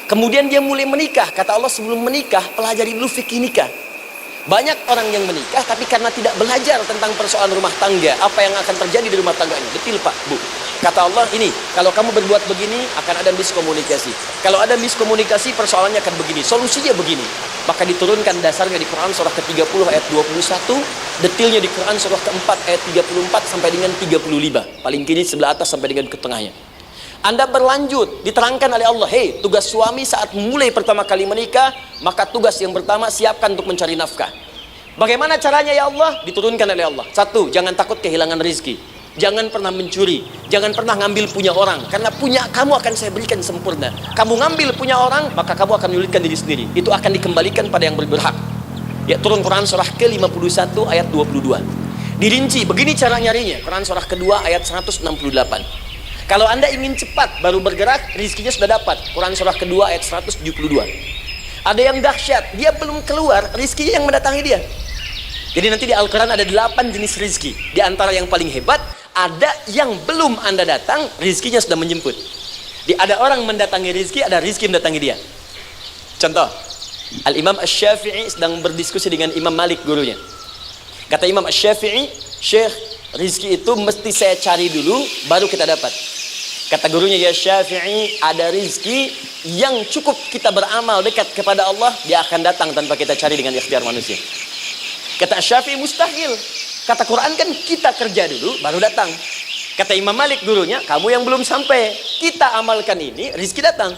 Kemudian dia mulai menikah. Kata Allah, sebelum menikah, pelajari dulu fikih nikah. Banyak orang yang menikah tapi karena tidak belajar tentang persoalan rumah tangga, apa yang akan terjadi di rumah tangga ini. Betul Pak, Bu. Kata Allah, ini kalau kamu berbuat begini akan ada miskomunikasi. Kalau ada miskomunikasi, persoalannya akan begini, solusinya begini. Maka diturunkan dasarnya di Quran surah ke-30 ayat 21, detailnya di Quran surah ke-4 ayat 34 sampai dengan 35. Paling kiri sebelah atas sampai dengan ke tengahnya. Anda berlanjut, diterangkan oleh Allah, hei, tugas suami saat mulai pertama kali menikah, maka tugas yang pertama siapkan untuk mencari nafkah. Bagaimana caranya ya Allah? Diturunkan oleh Allah. Satu, jangan takut kehilangan rezeki. Jangan pernah mencuri, jangan pernah ngambil punya orang, karena punya kamu akan saya berikan sempurna. Kamu ngambil punya orang, maka kamu akan menyulitkan diri sendiri. Itu akan dikembalikan pada yang berhak. Ya, turun Quran surah ke-51 ayat 22. Dirinci, begini cara nyarinya. Quran surah kedua ayat 168. Kalau Anda ingin cepat baru bergerak, rizkinya sudah dapat. Quran surah kedua ayat 172. Ada yang dahsyat, dia belum keluar, rizkinya yang mendatangi dia. Jadi nanti di Al-Quran ada 8 jenis rizki. Di antara yang paling hebat, ada yang belum Anda datang, rizkinya sudah menjemput. Ada orang mendatangi rizki, ada rizki mendatangi dia. Contoh, Al-Imam Asy-Syafi'i sedang berdiskusi dengan Imam Malik, gurunya. Kata Imam Asy-Syafi'i, Syekh, rizki itu mesti saya cari dulu, baru kita dapat. Kata gurunya, ya Syafi'i, ada rizki yang cukup kita beramal dekat kepada Allah, dia akan datang tanpa kita cari dengan ikhtiar manusia. Kata Syafi'i, mustahil. Kata Quran kan kita kerja dulu, baru datang. Kata Imam Malik, gurunya, kamu yang belum sampai, kita amalkan ini, rizki datang.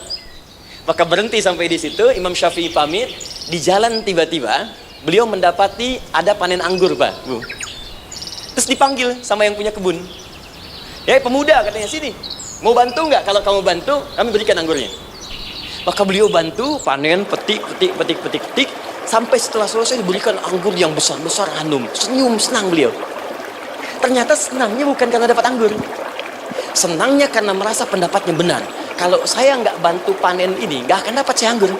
Maka berhenti sampai di situ. Imam Syafi'i pamit. Di jalan tiba-tiba beliau mendapati ada panen anggur, Pak, Bu. Terus dipanggil sama yang punya kebun. Ya, pemuda, katanya, sini, mau bantu nggak? Kalau kamu bantu, kami berikan anggurnya. Maka beliau bantu, panen, petik, sampai setelah selesai diberikan anggur yang besar-besar, hanum. Senyum, senang beliau. Ternyata senangnya bukan karena dapat anggur. Senangnya karena merasa pendapatnya benar. Kalau saya nggak bantu panen ini, nggak akan dapat saya anggur.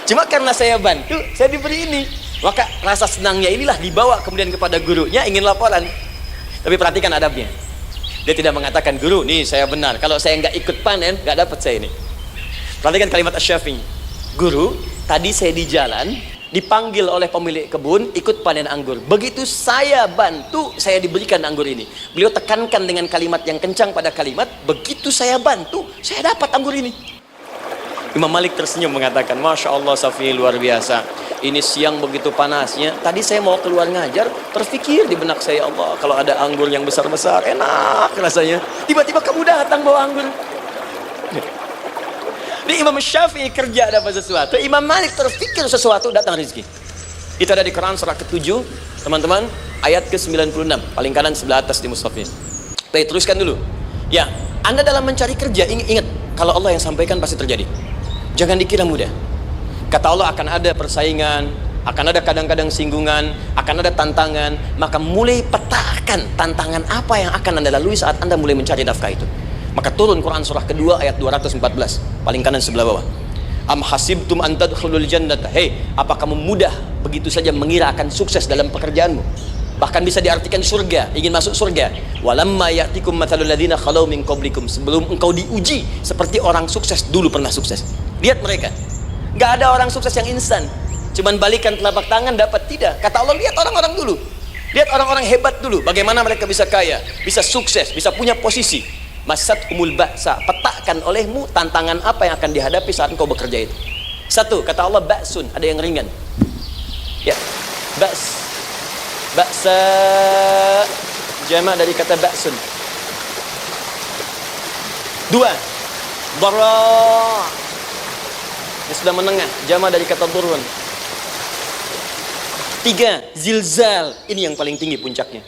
Cuma karena saya bantu, saya diberi ini. Maka rasa senangnya inilah dibawa kemudian kepada gurunya, ingin laporan. Tapi perhatikan adabnya. Dia tidak mengatakan, guru, nih saya benar. Kalau saya nggak ikut panen, nggak dapat saya ini. Perhatikan kalimat Asy-Syafi'i. Guru, tadi saya di jalan, dipanggil oleh pemilik kebun, ikut panen anggur. Begitu saya bantu, saya diberikan anggur ini. Beliau tekankan dengan kalimat yang kencang pada kalimat, begitu saya bantu, saya dapat anggur ini. Imam Malik tersenyum mengatakan, Masya Allah Syafi'i, luar biasa. Ini siang begitu panasnya. Tadi saya mau keluar ngajar, terfikir di benak saya, Allah, kalau ada anggur yang besar-besar, enak rasanya. Tiba-tiba kamu datang bawa anggur. Ini Imam Syafi'i kerja dapat sesuatu, Imam Malik terfikir sesuatu, datang rezeki. Itu ada di Quran surah ke-7, teman-teman, ayat ke-96, paling kanan sebelah atas di mushaf ini. Baik, teruskan dulu. Ya, Anda dalam mencari kerja, ingat, kalau Allah yang sampaikan pasti terjadi. Jangan dikira mudah. Kata Allah, akan ada persaingan, akan ada kadang-kadang singgungan, akan ada tantangan. Maka mulai petakan tantangan apa yang akan Anda lalui saat Anda mulai mencari nafkah itu. Maka turun Quran surah kedua ayat 214, paling kanan sebelah bawah. Am hasibtum an tadkhulul jannata. Hei, apa kamu mudah begitu saja mengira akan sukses dalam pekerjaanmu? Bahkan bisa diartikan surga, ingin masuk surga. Walamma ya'tikum mathalul ladzina khalau min qablikum. Sebelum engkau diuji seperti orang sukses dulu pernah sukses. Lihat mereka. Gak ada orang sukses yang instan. Cuman balikan telapak tangan dapat, tidak. Kata Allah, lihat orang-orang dulu. Lihat orang-orang hebat dulu. Bagaimana mereka bisa kaya, bisa sukses, bisa punya posisi. Masathumul ba'sa, petakan olehmu tantangan apa yang akan dihadapi saat engkau bekerja itu. Satu, kata Allah, ba'sun, ada yang ringan. Ya, ba'sa jamak dari kata ba'sun. Dua, dara, ini sudah menengah, jamak dari kata durun. Tiga, zilzal, ini yang paling tinggi puncaknya.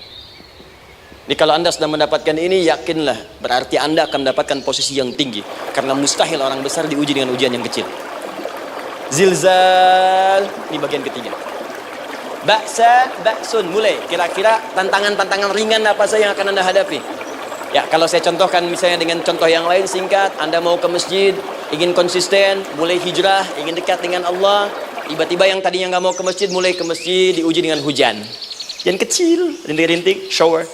Jadi kalau Anda sudah mendapatkan ini, yakinlah, berarti Anda akan mendapatkan posisi yang tinggi. Karena mustahil orang besar diuji dengan ujian yang kecil. Zilzal, ini bagian ketiga. Ba'sun, mulai. Kira-kira tantangan-tantangan ringan apa saja yang akan Anda hadapi? Ya, kalau saya contohkan misalnya dengan contoh yang lain singkat, Anda mau ke masjid, ingin konsisten, mulai hijrah, ingin dekat dengan Allah, tiba-tiba yang tadinya nggak mau ke masjid, mulai ke masjid, diuji dengan hujan. Yang kecil, rintik-rintik, shower.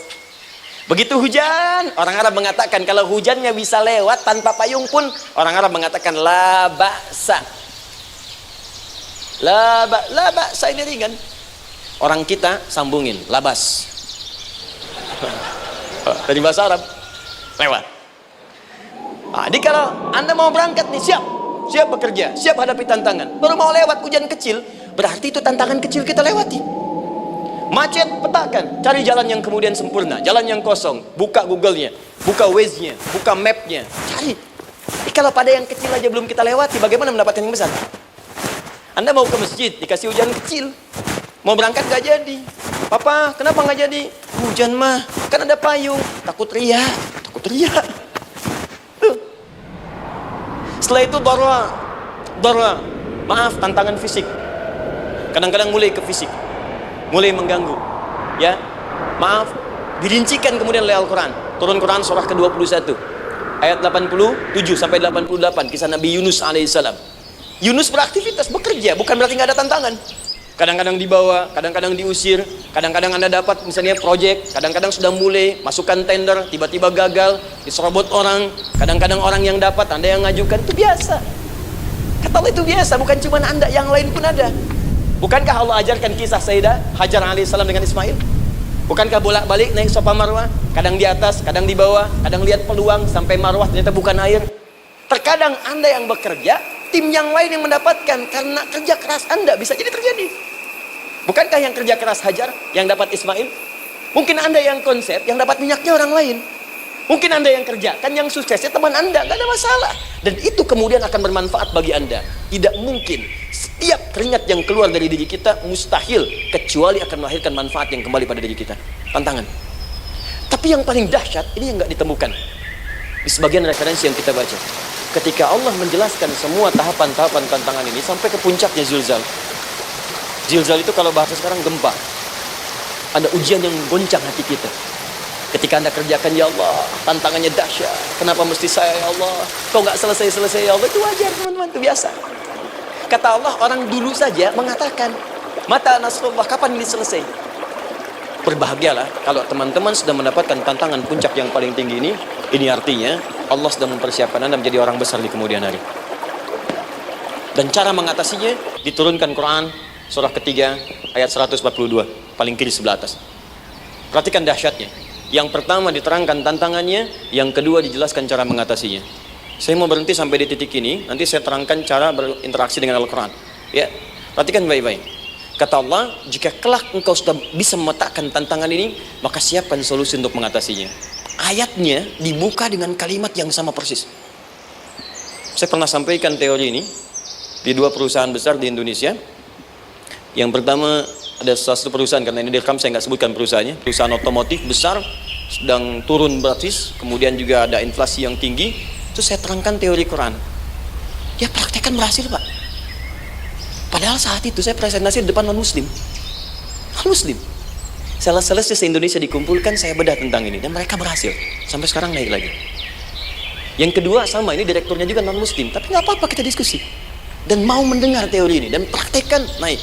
Begitu hujan, orang Arab mengatakan kalau hujannya bisa lewat tanpa payung pun, orang Arab mengatakan la ba'sa. La ba'sa ini ringan. Orang kita sambungin, labas. Dari bahasa Arab, lewat. Nah, jadi kalau Anda mau berangkat nih, siap bekerja, siap hadapi tantangan. Baru mau lewat hujan kecil, berarti itu tantangan kecil kita lewati. Macet, petakan, cari jalan yang kemudian sempurna, jalan yang kosong, buka Google-nya, buka Waze-nya, buka map-nya, cari. Jadi kalau pada yang kecil aja belum kita lewati, bagaimana mendapatkan yang besar? Anda mau ke masjid, dikasih hujan kecil, mau berangkat gak jadi. Papa, kenapa gak jadi? Hujan mah, kan ada payung. Takut riak. Tuh. Setelah itu darwa, maaf, tantangan fisik. Kadang-kadang mulai ke fisik, mulai mengganggu, ya, maaf, dirincikan kemudian oleh Al-Quran. Turun Quran surah ke-21 ayat 87 sampai 88, kisah Nabi Yunus alaihissalam. Yunus beraktivitas, bekerja, bukan berarti nggak ada tantangan. Kadang-kadang dibawa, kadang-kadang diusir, kadang-kadang Anda dapat misalnya proyek, kadang-kadang sudah mulai masukkan tender, tiba-tiba gagal, diserobot orang, kadang-kadang orang yang dapat, Anda yang ngajukan, itu biasa. Kata Allah itu biasa, bukan cuma Anda, yang lain pun ada. Bukankah Allah ajarkan kisah Sayyidah Hajar alaihissalam dengan Ismail? Bukankah bolak-balik naik Safa Marwah, kadang di atas, kadang di bawah, kadang lihat peluang sampai Marwah ternyata bukan air. Terkadang Anda yang bekerja, tim yang lain yang mendapatkan karena kerja keras Anda, bisa jadi terjadi. Bukankah yang kerja keras Hajar yang dapat Ismail? Mungkin Anda yang konsep, yang dapat minyaknya orang lain. Mungkin Anda yang kerja, kan yang suksesnya teman Anda, gak ada masalah. Dan itu kemudian akan bermanfaat bagi Anda. Tidak mungkin setiap keringat yang keluar dari diri kita mustahil, kecuali akan melahirkan manfaat yang kembali pada diri kita. Tantangan. Tapi yang paling dahsyat, ini yang gak ditemukan di sebagian referensi yang kita baca. Ketika Allah menjelaskan semua tahapan-tahapan tantangan ini sampai ke puncaknya Zilzal. Zilzal itu kalau bahasa sekarang gempa. Ada ujian yang menggoncang hati kita. Ketika Anda kerjakan, ya Allah, tantangannya dahsyat. Kenapa mesti saya, ya Allah? Kok nggak selesai-selesai, ya Allah? Itu wajar, teman-teman, itu biasa. Kata Allah, orang dulu saja mengatakan, mata Nasrullah, kapan ini selesai? Berbahagialah kalau teman-teman sudah mendapatkan tantangan puncak yang paling tinggi ini. Ini artinya Allah sedang mempersiapkan Anda menjadi orang besar di kemudian hari. Dan cara mengatasinya diturunkan Quran surah ketiga ayat 142, paling kiri sebelah atas. Perhatikan dahsyatnya. Yang pertama diterangkan tantangannya, yang kedua dijelaskan cara mengatasinya. Saya mau berhenti sampai di titik ini, nanti saya terangkan cara berinteraksi dengan Al-Quran. Ya, perhatikan baik-baik. Kata Allah, jika kelak engkau sudah bisa memetakan tantangan ini, maka siapkan solusi untuk mengatasinya. Ayatnya dibuka dengan kalimat yang sama persis. Saya pernah sampaikan teori ini di dua perusahaan besar di Indonesia. Yang pertama, ada satu perusahaan, karena ini direkam saya nggak sebutkan perusahaannya, perusahaan otomotif besar, sedang turun drastis, kemudian juga ada inflasi yang tinggi. Itu saya terangkan teori Quran. Dia praktekkan berhasil, Pak. Padahal saat itu saya presentasi di depan non-muslim. Non-muslim. Sales-salesnya se-Indonesia dikumpulkan, saya bedah tentang ini, dan mereka berhasil. Sampai sekarang naik lagi. Yang kedua sama, ini direkturnya juga non-muslim, tapi nggak apa-apa, kita diskusi. Dan mau mendengar teori ini, dan praktekkan, naik.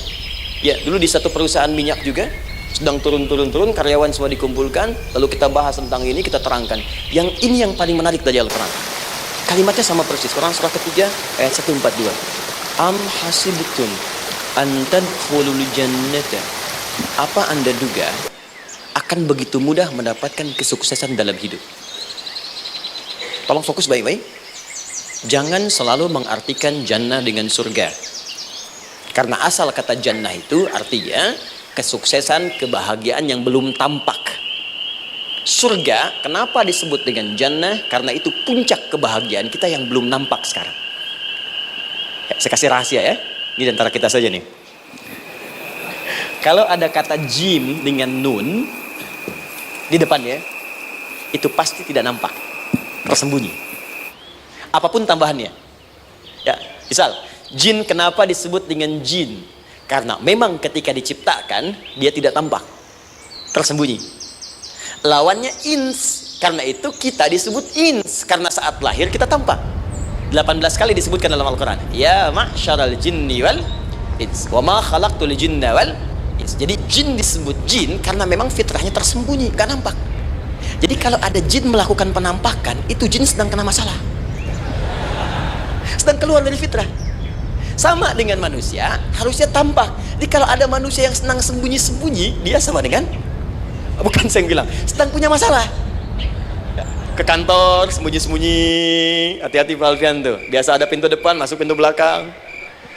Ya, dulu di satu perusahaan minyak juga sedang turun, karyawan semua dikumpulkan, lalu kita bahas tentang ini, kita terangkan. Yang ini yang paling menarik dari Al-Quran. Kalimatnya sama persis, Quran surah ketiga ayat 142. Am hasibtum an tadkhulul jannata. Apa Anda duga akan begitu mudah mendapatkan kesuksesan dalam hidup? Tolong fokus baik-baik. Jangan selalu mengartikan jannah dengan surga. Karena asal kata jannah itu artinya kesuksesan, kebahagiaan yang belum tampak. Surga, kenapa disebut dengan jannah? Karena itu puncak kebahagiaan kita yang belum nampak sekarang. Ya, saya kasih rahasia ya. Ini antara kita saja nih. Kalau ada kata jim dengan nun di depannya, itu pasti tidak nampak, tersembunyi. Apapun tambahannya. Ya, misal, jin kenapa disebut dengan jin? Karena memang ketika diciptakan, dia tidak tampak, tersembunyi. Lawannya ins, karena itu kita disebut ins, karena saat lahir kita tampak. 18 kali disebutkan dalam Al-Quran. Ya ma'syaral jinni wal ins, wa ma khalaqtul jinna wal ins. Jadi jin disebut jin karena memang fitrahnya tersembunyi, gak nampak. Jadi kalau ada jin melakukan penampakan, itu jin sedang kena masalah, sedang keluar dari fitrah. Sama dengan manusia, harusnya tampak. Jadi kalau ada manusia yang senang sembunyi-sembunyi, dia sama dengan, bukan saya yang bilang, sedang punya masalah. Ke kantor sembunyi-sembunyi, hati-hati Pak Alfian tuh. Biasa ada pintu depan, masuk pintu belakang.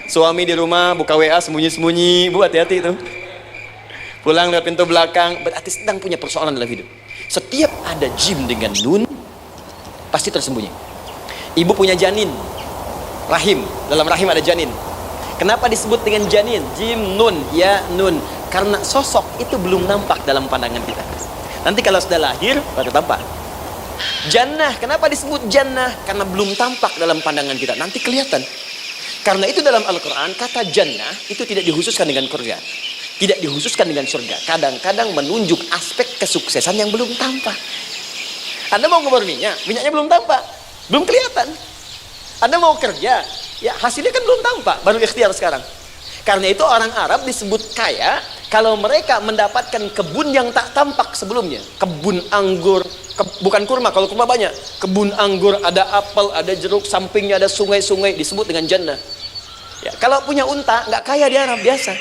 Suami di rumah buka WA sembunyi-sembunyi, Bu hati-hati tuh. Pulang lewat pintu belakang, berarti sedang punya persoalan dalam hidup. Setiap ada jim dengan nun, pasti tersembunyi. Ibu punya janin, rahim, dalam rahim ada janin. Kenapa disebut dengan janin? Jim nun, ya nun. Karena sosok itu belum nampak dalam pandangan kita. Nanti kalau sudah lahir, baru tampak. Jannah, kenapa disebut jannah? Karena belum tampak dalam pandangan kita, nanti kelihatan. Karena itu dalam Al-Quran, kata jannah itu tidak dikhususkan dengan surga, tidak dikhususkan dengan surga. Kadang-kadang menunjuk aspek kesuksesan yang belum tampak. Anda mau ngebor minyak, minyaknya belum tampak, belum kelihatan. Anda mau kerja, ya hasilnya kan belum tampak, baru ikhtiar sekarang. Karena itu orang Arab disebut kaya kalau mereka mendapatkan kebun yang tak tampak sebelumnya. Kebun anggur, bukan kurma, kalau kurma banyak. Kebun anggur, ada apel, ada jeruk, sampingnya ada sungai-sungai, disebut dengan jannah. Ya, kalau punya unta, nggak kaya di Arab, biasa.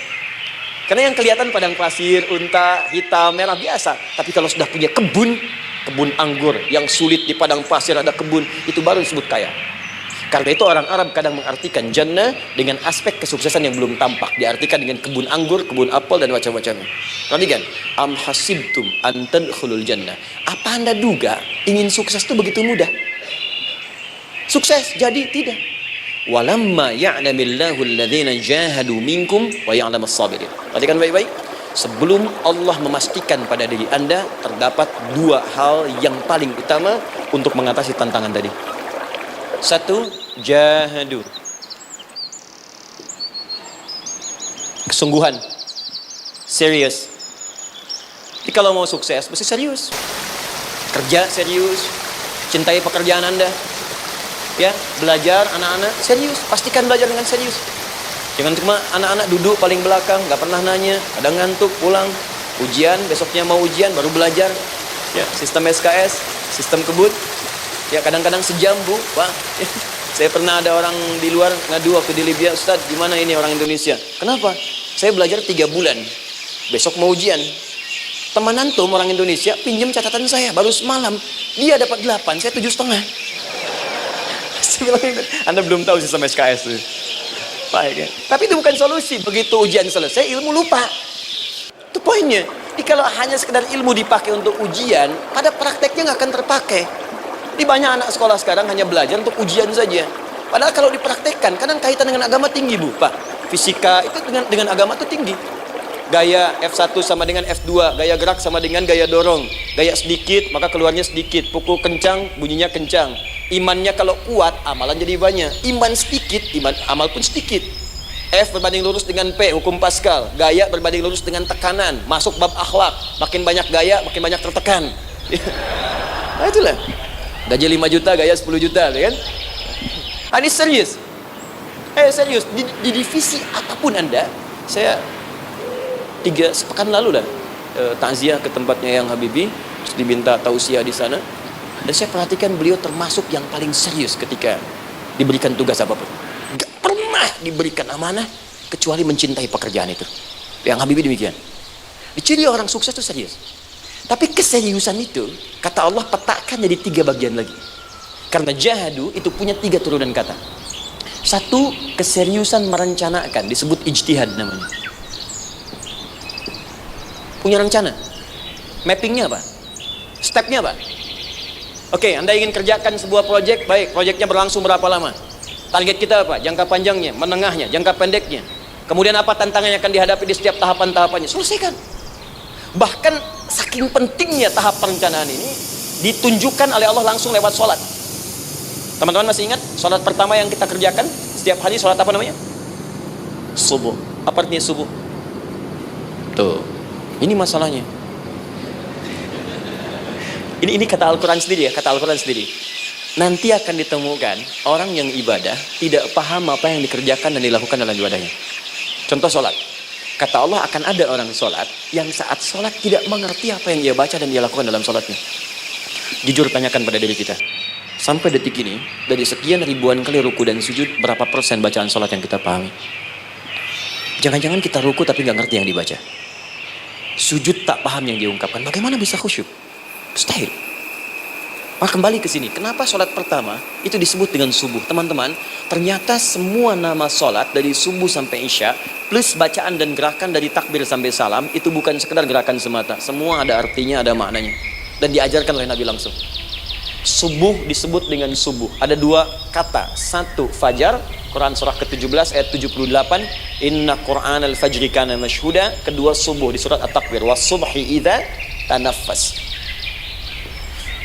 Karena yang kelihatan padang pasir, unta, hitam, merah, biasa. Tapi kalau sudah punya kebun, kebun anggur yang sulit di padang pasir ada kebun, itu baru disebut kaya. Karena itu orang Arab kadang mengartikan jannah dengan aspek kesuksesan yang belum tampak. Diartikan dengan kebun anggur, kebun apel, dan macam-macamnya. Perhatikan, am hasibtum an tadkhulul jannah. Apa Anda duga ingin sukses itu begitu mudah? Sukses jadi tidak. Walamma ya'lamillahu alladhina jahadu minkum wa ya'lamas sabirin. Perhatikan baik-baik. Sebelum Allah memastikan pada diri Anda terdapat dua hal yang paling utama untuk mengatasi tantangan tadi. Satu, jahadu, kesungguhan, serius. Jadi kalau mau sukses mesti serius, kerja serius, cintai pekerjaan Anda, ya, belajar anak-anak serius, pastikan belajar dengan serius. Jangan cuma anak-anak duduk paling belakang, nggak pernah nanya, kadang ngantuk, pulang, ujian, besoknya mau ujian baru belajar. Ya, sistem SKS, sistem kebut. Ya, kadang-kadang sejam, Bu, Pak. Saya pernah ada orang di luar ngadu waktu di Libya, Ustaz, gimana ini orang Indonesia? Kenapa? Saya belajar 3 bulan, besok mau ujian. Teman antum orang Indonesia pinjam catatan saya, baru semalam dia dapat 8, saya 7,5. Saya bilang, Anda belum tahu sistem SKS itu. Baik, ya. Tapi itu bukan solusi. Begitu ujian selesai, ilmu lupa. Itu poinnya. Jadi kalau hanya sekedar ilmu dipakai untuk ujian, pada prakteknya nggak akan terpakai. Di banyak anak sekolah sekarang hanya belajar untuk ujian saja. Padahal kalau dipraktekkan, kadang kaitan dengan agama tinggi, Bu, Pak. Fisika itu dengan agama itu tinggi. Gaya F1 sama dengan F2, gaya gerak sama dengan gaya dorong. Gaya sedikit, maka keluarnya sedikit. Pukul kencang, bunyinya kencang. Imannya kalau kuat, amalan jadi banyak. Iman sedikit, amal pun sedikit. F berbanding lurus dengan P, hukum Pascal. Gaya berbanding lurus dengan tekanan. Masuk bab akhlak. Makin banyak gaya, makin banyak tertekan. Nah itulah. Gaji 5 juta, gaya 10 juta, kan? Ini serius. Serius. Di divisi apapun Anda, saya 3 sepekan lalu lah takziah ke tempatnya yang Habibie, terus diminta tausiah di sana. Dan saya perhatikan beliau termasuk yang paling serius ketika diberikan tugas apapun. Gak pernah diberikan amanah kecuali mencintai pekerjaan itu. Yang Habibie demikian. Ciri orang sukses itu serius. Tapi keseriusan itu, kata Allah, petakan jadi 3 bagian lagi. Karena jahadu itu punya 3 turunan kata. Satu, keseriusan merencanakan, disebut ijtihad namanya. Punya rencana. Mappingnya apa? Stepnya apa? Oke, Anda ingin kerjakan sebuah proyek, baik, proyeknya berlangsung berapa lama? Target kita apa? Jangka panjangnya, menengahnya, jangka pendeknya. Kemudian apa tantangan yang akan dihadapi di setiap tahapan-tahapannya? Selesaikan. Bahkan saking pentingnya tahap perencanaan ini, ditunjukkan oleh Allah langsung lewat sholat. Teman-teman masih ingat sholat pertama yang kita kerjakan setiap hari, sholat apa namanya? Subuh. Apa artinya subuh? Tuh, ini masalahnya. Ini kata Al-Quran sendiri ya, kata Al-Quran sendiri. Nanti akan ditemukan orang yang ibadah tidak paham apa yang dikerjakan dan dilakukan dalam ibadahnya. Contoh sholat. Kata Allah akan ada orang sholat yang saat sholat tidak mengerti apa yang dia baca dan dia lakukan dalam sholatnya. Jujur tanyakan pada diri kita. Sampai detik ini, dari sekian ribuan kali ruku dan sujud, berapa persen bacaan sholat yang kita pahami? Jangan-jangan kita ruku tapi nggak ngerti yang dibaca. Sujud tak paham yang diungkapkan. Bagaimana bisa khusyuk? Mustahil. Kembali ke sini. Kenapa sholat pertama itu disebut dengan subuh? Teman-teman, ternyata semua nama sholat dari subuh sampai isya, plus bacaan dan gerakan dari takbir sampai salam, itu bukan sekedar gerakan semata. Semua ada artinya, ada maknanya. Dan diajarkan oleh Nabi langsung. Subuh disebut dengan subuh. Ada dua kata. Satu, fajar. Quran surah ke-17 ayat 78. Inna Qur'an al-fajri kana mashhuda. Kedua, subuh di surat At-Takbir. Was-subhi idza tanaffas.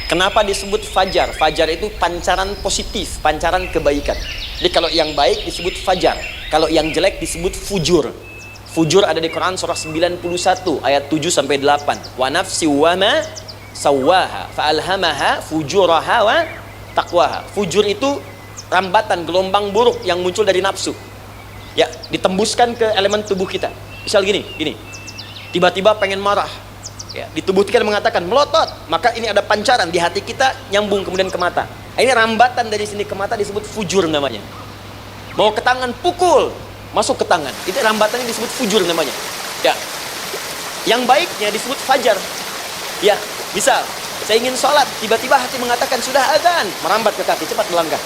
Kenapa disebut fajar? Fajar itu pancaran positif, pancaran kebaikan. Jadi kalau yang baik disebut fajar. Kalau yang jelek disebut fujur. Fujur ada di Quran surah 91 ayat 7 sampai 8. Wa nafsi wa ma sawaha fa'alhamaha fujuraha wa taqwaha. Fujur itu rambatan, gelombang buruk yang muncul dari nafsu. Ya, ditembuskan ke elemen tubuh kita. Misal gini. Tiba-tiba pengen marah. Ya, di tubuh kita mengatakan melotot, maka ini ada pancaran di hati kita nyambung kemudian ke mata. Ini rambatan dari sini ke mata disebut fujur namanya. Mau ke tangan pukul, masuk ke tangan. Itu rambatannya disebut fujur namanya. Ya. Yang baiknya disebut fajar. Ya, misal saya ingin sholat, tiba-tiba hati mengatakan sudah azan, merambat ke kaki, cepat melangkah,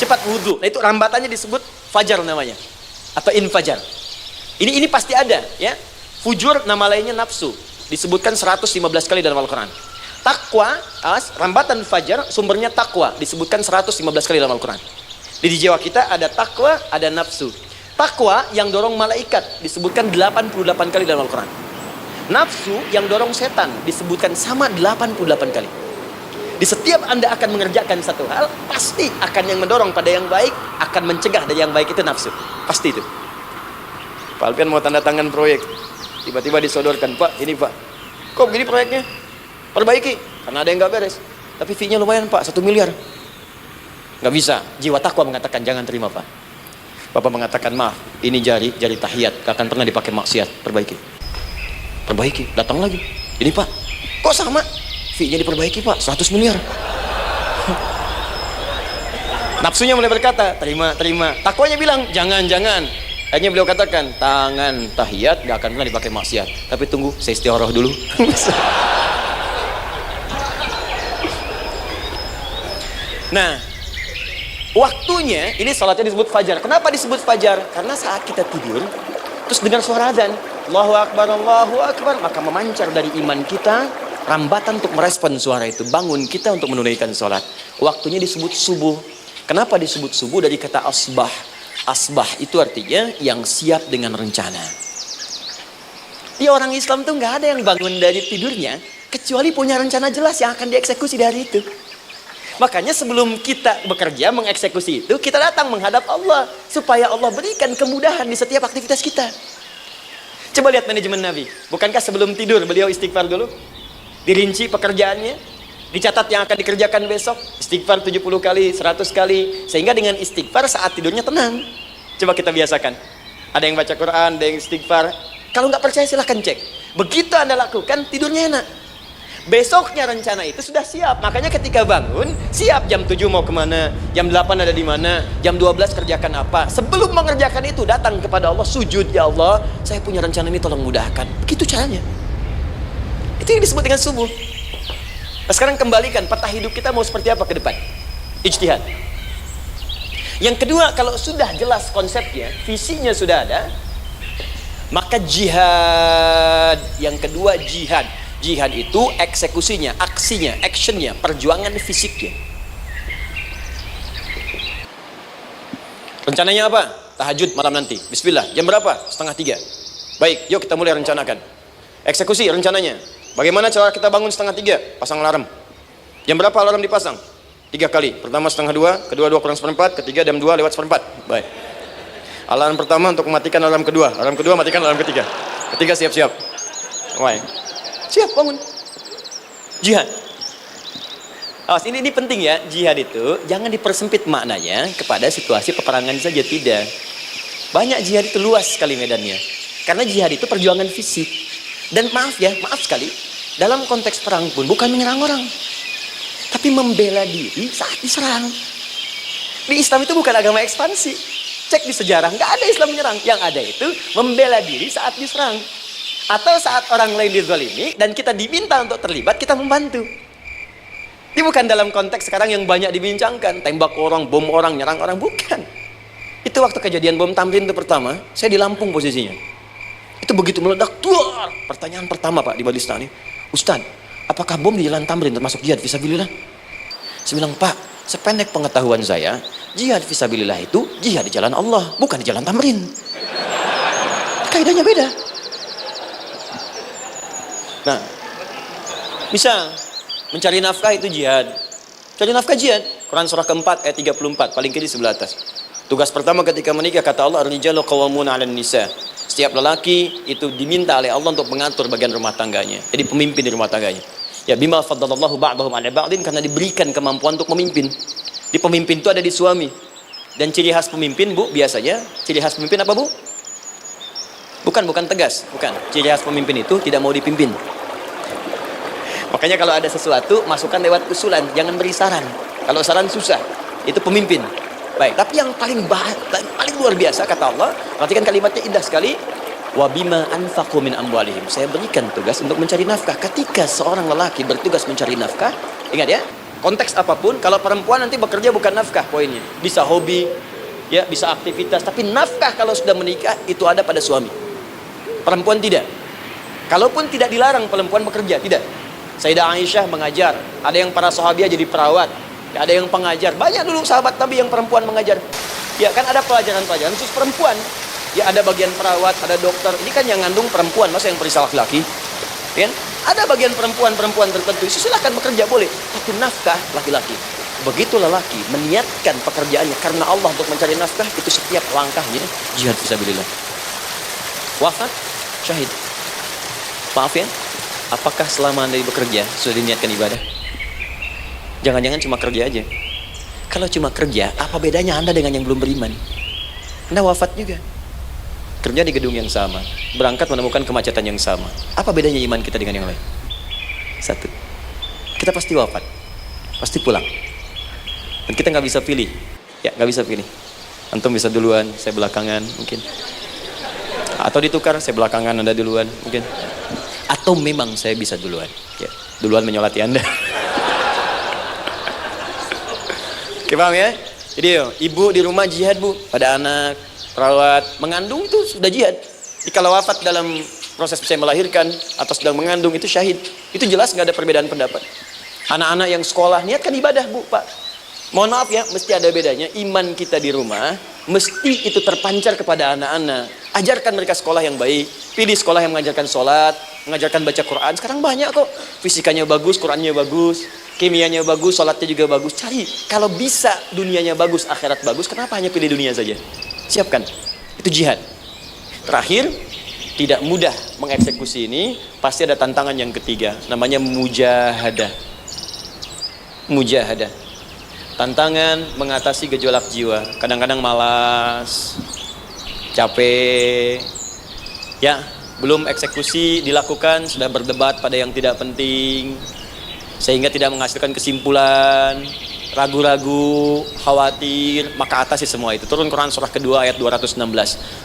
cepat wudhu. Nah, itu rambatannya disebut fajar namanya, atau infajar. Ini pasti ada, ya. Fujur nama lainnya nafsu. Disebutkan 115 kali dalam Al-Quran. Takwa, rambatan fajar, sumbernya takwa. Disebutkan 115 kali dalam Al-Quran. Di jiwa kita ada takwa, ada nafsu. Takwa yang dorong malaikat disebutkan 88 kali dalam Al-Quran. Nafsu yang dorong setan disebutkan sama 88 kali. Di setiap Anda akan mengerjakan satu hal, pasti akan yang mendorong pada yang baik, akan mencegah dari yang baik itu nafsu. Pasti itu. Pak Alpian mau tanda tangan proyek. Tiba-tiba disodorkan, Pak, ini Pak, kok begini proyeknya? Perbaiki, karena ada yang nggak beres. Tapi fee-nya lumayan Pak, 1 miliar. Nggak bisa, jiwa takwa mengatakan jangan terima Pak. Bapak mengatakan maaf, ini jari tahiyat, gak akan pernah dipakai maksiat. Perbaiki, datang lagi. Ini Pak, kok sama? Fee-nya diperbaiki Pak, 100 miliar. Nafsunya mulai berkata, terima. Takwanya bilang, jangan. Hanya beliau katakan, tangan tahiyat gak akan pernah dipakai maksiat. Tapi tunggu, saya istiqoroh dulu. Nah, waktunya, ini salatnya disebut fajar. Kenapa disebut fajar? Karena saat kita tidur, terus dengar suara azan, Allahu Akbar, maka memancar dari iman kita, rambatan untuk merespon suara itu. Bangun kita untuk menunaikan salat. Waktunya disebut subuh. Kenapa disebut subuh? Dari kata asbah. Asbah itu artinya yang siap dengan rencana. Di orang Islam tuh nggak ada yang bangun dari tidurnya kecuali punya rencana jelas yang akan dieksekusi di hari itu. Makanya sebelum kita bekerja mengeksekusi itu, kita datang menghadap Allah supaya Allah berikan kemudahan di setiap aktivitas kita. Coba lihat manajemen Nabi. Bukankah sebelum tidur beliau istighfar dulu? Dirinci pekerjaannya, dicatat yang akan dikerjakan besok, istighfar 70 kali, 100 kali, sehingga dengan istighfar saat tidurnya tenang. Coba kita biasakan. Ada yang baca Quran, ada yang istighfar. Kalau nggak percaya silahkan cek. Begitu Anda lakukan, tidurnya enak. Besoknya rencana itu sudah siap. Makanya ketika bangun, siap jam 7 mau kemana, jam 8 ada di mana, jam 12 kerjakan apa. Sebelum mengerjakan itu, datang kepada Allah, sujud, ya Allah, saya punya rencana ini tolong mudahkan. Begitu caranya. Itu yang disebut dengan subuh. Nah, sekarang kembalikan peta hidup kita mau seperti apa ke depan. Ijtihad. Yang kedua, kalau sudah jelas konsepnya, visinya sudah ada, maka jihad. Yang kedua, jihad. Jihad itu eksekusinya, aksinya, actionnya, perjuangan fisiknya. Rencananya apa? Tahajud malam nanti. Bismillah. Jam berapa? 2:30. Baik, yuk kita mulai rencanakan. Eksekusi rencananya. Bagaimana cara kita bangun 2:30? Pasang alarm. Jam berapa alarm dipasang? 3 kali. Pertama setengah 2, kedua 2 kurang seperempat, ketiga jam 2 lewat seperempat. Baik. Alarm pertama untuk mematikan alarm kedua matikan alarm ketiga. Ketiga siap-siap. Baik. Siap, bangun. Jihad. Awas, ini penting ya. Jihad itu jangan dipersempit maknanya kepada situasi peperangan saja, tidak. Banyak jihad itu luas sekali medannya. Karena jihad itu perjuangan fisik. Dan maaf sekali, dalam konteks perang pun bukan menyerang orang, tapi membela diri saat diserang. Di Islam itu bukan agama ekspansi. Cek di sejarah, nggak ada Islam menyerang. Yang ada itu membela diri saat diserang. Atau saat orang lain dizalimi dan kita diminta untuk terlibat, kita membantu. Ini bukan dalam konteks sekarang yang banyak dibincangkan, tembak orang, bom orang, nyerang orang, bukan. Itu waktu kejadian bom Tamrin itu pertama, saya di Lampung posisinya. Itu begitu meledak, tuar. Pertanyaan pertama Pak di Balistani, Ustaz, apakah bom di Jalan Tamrin termasuk jihad fisabilillah? Saya bilang, Pak, sependek pengetahuan saya, jihad fisabilillah itu jihad di jalan Allah, bukan di Jalan Tamrin. Kaidahnya beda. Nah, misal mencari nafkah itu jihad. Cari nafkah jihad. Quran surah keempat ayat 34, paling kiri sebelah atas. Tugas pertama ketika menikah, kata Allah, ar-rijalu qawwamuna 'alan nisa. Setiap lelaki itu diminta oleh Allah untuk mengatur bagian rumah tangganya. Jadi pemimpin di rumah tangganya. Ya bima faddalallahu ba'dahum 'ala ba'din, karena diberikan kemampuan untuk memimpin. Di pemimpin itu ada di suami. Dan ciri khas pemimpin, Bu, biasanya ciri khas pemimpin apa, Bu? Bukan tegas, bukan. Ciri khas pemimpin itu tidak mau dipimpin. Makanya kalau ada sesuatu, masukkan lewat usulan, jangan beri saran. Kalau saran susah, itu pemimpin. Baik, tapi yang paling luar biasa kata Allah, perhatikan kalimatnya indah sekali. Wa bima anfaqu min amwalihim. Saya berikan tugas untuk mencari nafkah. Ketika seorang lelaki bertugas mencari nafkah, ingat ya, konteks apapun, kalau perempuan nanti bekerja bukan nafkah poinnya. Bisa hobi, ya, bisa aktivitas, tapi nafkah kalau sudah menikah itu ada pada suami. Perempuan tidak. Kalaupun tidak dilarang perempuan bekerja, tidak. Sayyidah Aisyah mengajar, ada yang para sahabiah jadi perawat, ya, ada yang pengajar. Banyak dulu sahabat Nabi yang perempuan mengajar. Ya kan ada pelajaran-pelajaran khusus perempuan. Ya ada bagian perawat, ada dokter. Ini kan yang ngandung perempuan, masa yang perisa laki-laki? Ya, ada bagian perempuan tertentu. Silakan bekerja boleh, tapi nafkah laki-laki. Begitu lelaki meniatkan pekerjaannya karena Allah untuk mencari nafkah, itu setiap langkahnya jihad fisabilillah. Wafat syahid. Maaf ya, apakah selama Anda bekerja sudah diniatkan ibadah? Jangan-jangan cuma kerja aja. Kalau cuma kerja, apa bedanya Anda dengan yang belum beriman? Anda wafat juga, kerja di gedung yang sama, berangkat menemukan kemacetan yang sama. Apa bedanya iman kita dengan yang lain? Satu, kita pasti wafat, pasti pulang. Dan kita nggak bisa pilih. Ya, nggak bisa pilih. Antum bisa duluan, saya belakangan mungkin. Atau ditukar, saya belakangan, Anda duluan mungkin. Atau memang saya bisa duluan. Ya, duluan menyolati Anda. Oke, paham ya? Jadi ibu di rumah jihad, Bu, pada anak, perawat, mengandung itu sudah jihad. Jadi kalau wafat dalam proses saya melahirkan atau sedang mengandung itu syahid. Itu jelas nggak ada perbedaan pendapat. Anak-anak yang sekolah niatkan ibadah, Bu, Pak. Mohon maaf ya, mesti ada bedanya. Iman kita di rumah mesti itu terpancar kepada anak-anak. Ajarkan mereka sekolah yang baik. Pilih sekolah yang mengajarkan sholat, mengajarkan baca Quran. Sekarang banyak kok. Fisikanya bagus, Qurannya bagus, kimianya bagus, sholatnya juga bagus. Cari. Kalau bisa dunianya bagus, akhirat bagus, kenapa hanya pilih dunia saja? Siapkan. Itu jihad. Terakhir, tidak mudah mengeksekusi ini. Pasti ada tantangan yang ketiga. Namanya mujahadah. Mujahadah. Tantangan mengatasi gejolak jiwa. Kadang-kadang malas, capek, ya, belum eksekusi dilakukan, sudah berdebat pada yang tidak penting, sehingga tidak menghasilkan kesimpulan, ragu-ragu, khawatir, maka atasi semua itu. Turun Quran surah kedua ayat 216.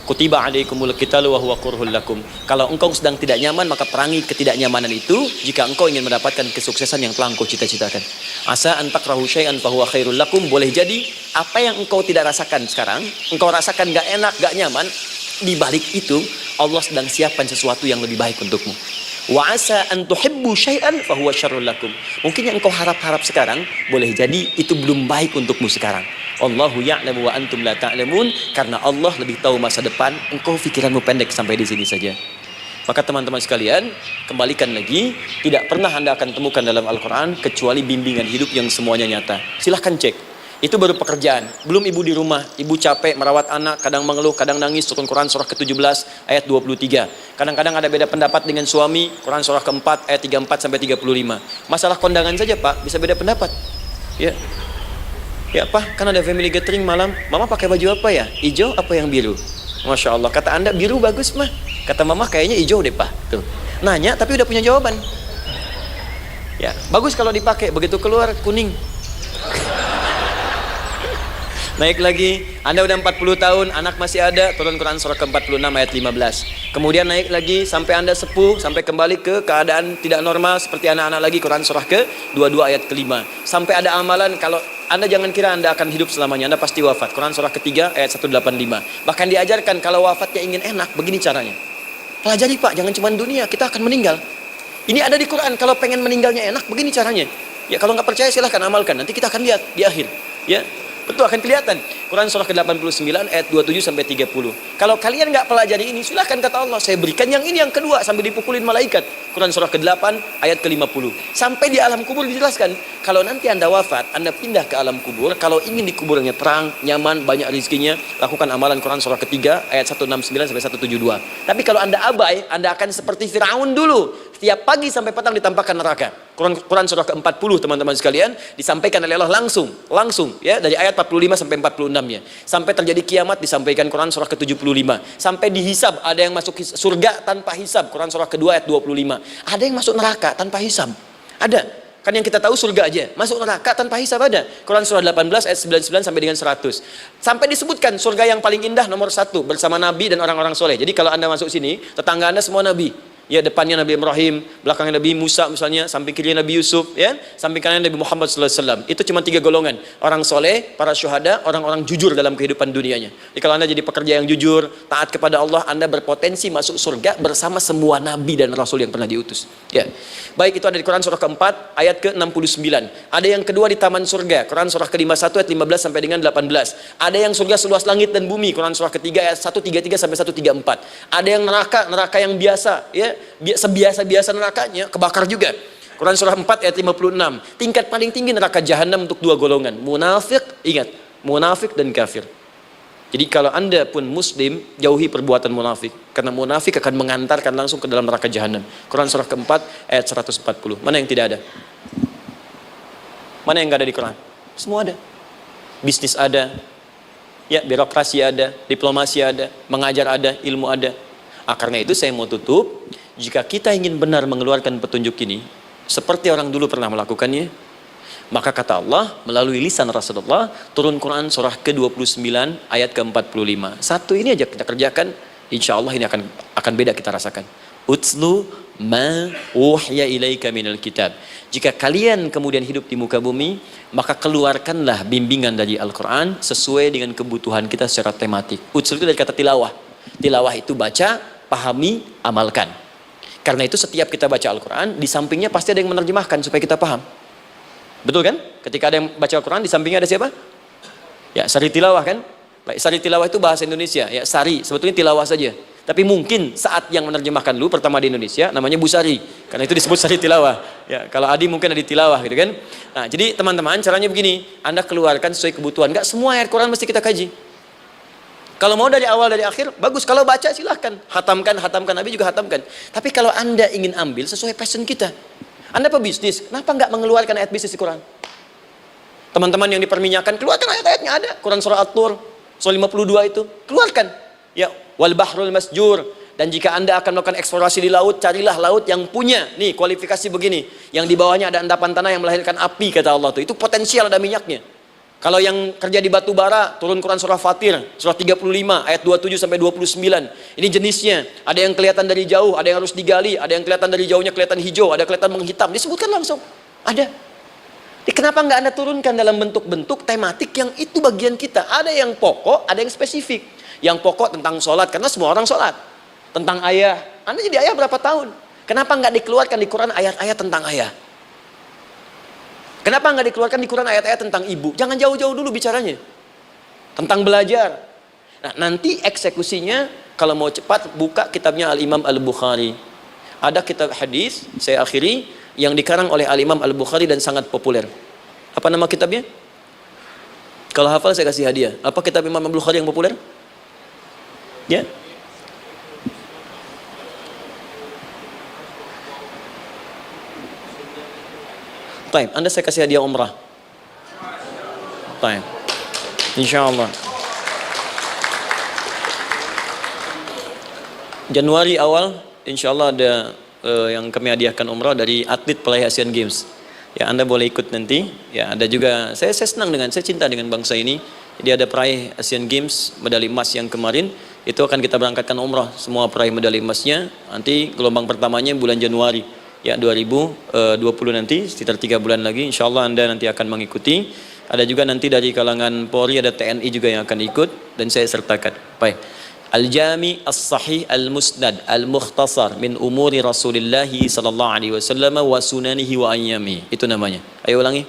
Kutiba alaikumul qitalu wa huwa kurhul lakum. Kalau engkau sedang tidak nyaman, maka perangi ketidaknyamanan itu jika engkau ingin mendapatkan kesuksesan yang telah engkau cita-citakan. Asa an takrahu syai'an fa huwa khairul lakum. Boleh jadi apa yang engkau tidak rasakan sekarang, engkau rasakan gak enak, gak nyaman, di balik itu Allah sedang siapkan sesuatu yang lebih baik untukmu. Wa asa an tuhibbu syai'an fa huwa syarrul lakum. Mungkin yang engkau harap-harap sekarang boleh jadi itu belum baik untukmu sekarang. Allahu ya'lamu wa antum la ta'lamun. Karena Allah lebih tahu masa depan, engkau pikiranmu pendek sampai di sini saja. Maka teman-teman sekalian, kembalikan lagi, tidak pernah Anda akan temukan dalam Al-Quran kecuali bimbingan hidup yang semuanya nyata. Silahkan cek. Itu baru pekerjaan. Belum ibu di rumah, ibu capek merawat anak, kadang mengeluh, kadang nangis, turun Quran surah ke-17 ayat 23. Kadang-kadang ada beda pendapat dengan suami, Quran surah ke-4 ayat 34 sampai 35. Masalah kondangan saja Pak, bisa beda pendapat. Ya. Ya Pak, kan ada family gathering malam, Mama pakai baju apa ya? Hijau apa yang biru? Masya Allah, kata Anda biru bagus mah. Kata Mama kayaknya hijau deh Pak. Tuh. Nanya tapi udah punya jawaban. Ya, bagus kalau dipakai, begitu keluar kuning. Naik lagi, Anda udah 40 tahun, anak masih ada, turun Quran surah ke-46 ayat 15. Kemudian naik lagi sampai Anda sepuh, sampai kembali ke keadaan tidak normal seperti anak-anak lagi, Quran surah ke-22 ayat ke-5. Sampai ada amalan, kalau Anda jangan kira Anda akan hidup selamanya, Anda pasti wafat. Quran surah ke-3 ayat 185. Bahkan diajarkan kalau wafatnya ingin enak, begini caranya. Pelajari Pak, jangan cuma dunia, kita akan meninggal. Ini ada di Quran, kalau pengen meninggalnya enak, begini caranya. Ya kalau nggak percaya silahkan amalkan, nanti kita akan lihat di akhir. Ya. Betul, akan kelihatan. Quran surah ke-89 ayat 27 sampai 30. Kalau kalian nggak pelajari ini, silahkan kata Allah, saya berikan yang ini yang kedua sambil dipukulin malaikat. Quran surah ke-8 ayat ke-50. Sampai di alam kubur dijelaskan, kalau nanti Anda wafat, Anda pindah ke alam kubur, kalau ingin di kuburnya terang, nyaman, banyak rezekinya, lakukan amalan Quran surah ke-3 ayat 169 sampai 172. Tapi kalau Anda abai, Anda akan seperti Firaun dulu. Setiap pagi sampai petang ditampakkan neraka. Quran surah ke-40 teman-teman sekalian disampaikan oleh Allah langsung ya, dari ayat 45 sampai 46 ya. Sampai terjadi kiamat disampaikan Quran surah ke-75. Sampai dihisab, ada yang masuk surga tanpa hisab, Quran surah kedua ayat 25. Ada yang masuk neraka tanpa hisab. Ada. Kan yang kita tahu surga aja, masuk neraka tanpa hisab ada. Quran surah 18 ayat 99 sampai dengan 100. Sampai disebutkan surga yang paling indah nomor 1 bersama Nabi dan orang-orang soleh. Jadi kalau Anda masuk sini, tetangga Anda semua Nabi. Ya, depannya Nabi Ibrahim, belakangnya Nabi Musa misalnya, samping kirinya Nabi Yusuf, ya, samping kanan Nabi Muhammad SAW. Itu cuma 3 golongan, orang soleh, para syuhada, orang-orang jujur dalam kehidupan dunianya. Jadi kalau Anda jadi pekerja yang jujur, taat kepada Allah, Anda berpotensi masuk surga bersama semua Nabi dan Rasul yang pernah diutus. Ya, baik, itu ada di Quran surah ke-4 ayat ke-69. Ada yang kedua di taman surga, Quran surah ke-51 ayat 15 sampai dengan 18. Ada yang surga seluas langit dan bumi, Quran surah ke-3 ayat 133 sampai 134. Ada yang neraka yang biasa, ya, sebiasa-biasa nerakanya kebakar juga. Quran surah 4 ayat 56. Tingkat paling tinggi neraka jahanam untuk 2 golongan, munafik, ingat, munafik dan kafir. Jadi kalau Anda pun muslim, jauhi perbuatan munafik, karena munafik akan mengantarkan langsung ke dalam neraka jahanam. Quran surah ke-4 ayat 140. Mana yang tidak ada? Mana yang enggak ada di Quran? Semua ada. Bisnis ada, ya, birokrasi ada, diplomasi ada, mengajar ada, ilmu ada. Karena itu saya mau tutup, jika kita ingin benar mengeluarkan petunjuk ini, seperti orang dulu pernah melakukannya, maka kata Allah, melalui lisan Rasulullah, turun Quran surah ke-29 ayat ke-45. Satu ini aja kita kerjakan, insya Allah ini akan beda kita rasakan. Utslu ma uhya ilaika minal kitab. Jika kalian kemudian hidup di muka bumi, maka keluarkanlah bimbingan dari Al-Quran sesuai dengan kebutuhan kita secara tematik. Utslu itu dari kata tilawah. Tilawah itu baca, pahami, amalkan. Karena itu setiap kita baca Al-Quran, di sampingnya pasti ada yang menerjemahkan supaya kita paham. Betul kan? Ketika ada yang baca Al-Quran, di sampingnya ada siapa? Ya, sari tilawah kan? Baik, sari tilawah itu bahasa Indonesia. Ya, sari, sebetulnya tilawah saja. Tapi mungkin saat yang menerjemahkan dulu pertama di Indonesia, namanya Bu Sari. Karena itu disebut sari tilawah. Ya, kalau Adi mungkin ada di tilawah gitu kan? Nah, jadi teman-teman, caranya begini. Anda keluarkan sesuai kebutuhan. Enggak semua ayat Quran mesti kita kaji. Kalau mau dari awal dari akhir, bagus. Kalau baca silahkan, hatamkan, Nabi juga hatamkan. Tapi kalau Anda ingin ambil sesuai passion kita, Anda pebisnis, kenapa nggak mengeluarkan ayat bisnis di Quran? Teman-teman yang diperminyakan, keluarkan ayat-ayatnya ada. Quran surah At-Tur, surah 52 itu, keluarkan. Ya, wal bahrul masjur. Dan jika Anda akan melakukan eksplorasi di laut, carilah laut yang punya, nih kualifikasi begini. Yang di bawahnya ada endapan tanah yang melahirkan api, kata Allah tuh. Itu potensial ada minyaknya. Kalau yang kerja di batu bara, turun Quran surah Fatir, surah 35, ayat 27 sampai 29. Ini jenisnya. Ada yang kelihatan dari jauh, ada yang harus digali, ada yang kelihatan dari jauhnya kelihatan hijau, ada kelihatan menghitam. Disebutkan langsung. Ada. Kenapa nggak Anda turunkan dalam bentuk-bentuk tematik yang itu bagian kita? Ada yang pokok, ada yang spesifik. Yang pokok tentang sholat, karena semua orang sholat. Tentang ayah. Anda jadi ayah berapa tahun? Kenapa nggak dikeluarkan di Quran ayat-ayat tentang ayah? Kenapa nggak dikeluarkan di Quran ayat-ayat tentang ibu? Jangan jauh-jauh dulu bicaranya. Tentang belajar. Nah, nanti eksekusinya Kalau mau cepat, buka kitabnya Al-Imam Al-Bukhari. Ada kitab hadis, saya akhiri, yang dikarang oleh Al-Imam Al-Bukhari dan sangat populer. Apa nama kitabnya? Kalau hafal saya kasih hadiah. Apa kitab Imam Al-Bukhari yang populer? Ya. Taib, Anda saya kasih hadiah umrah. Taib. Insyaallah. Januari awal, insyaallah ada yang kami hadiahkan umrah dari atlet peraih Asian Games. Ya, Anda boleh ikut nanti. Ya, ada juga saya senang saya cinta dengan bangsa ini. Jadi ada peraih Asian Games medali emas yang kemarin, itu akan kita berangkatkan umrah semua peraih medali emasnya. Nanti gelombang pertamanya bulan Januari. Ya, 2020 nanti sekitar 3 bulan lagi, insyaallah Anda nanti akan mengikuti. Ada juga nanti dari kalangan Polri, ada TNI juga yang akan ikut dan saya sertakan. Baik. Al-Jami As-Sahih Al-Musnad Al-Mukhtasar min umuri Rasulillah sallallahu alaihi wasallam wa sunanihi wa ayyami. Itu namanya. Ayo ulangi.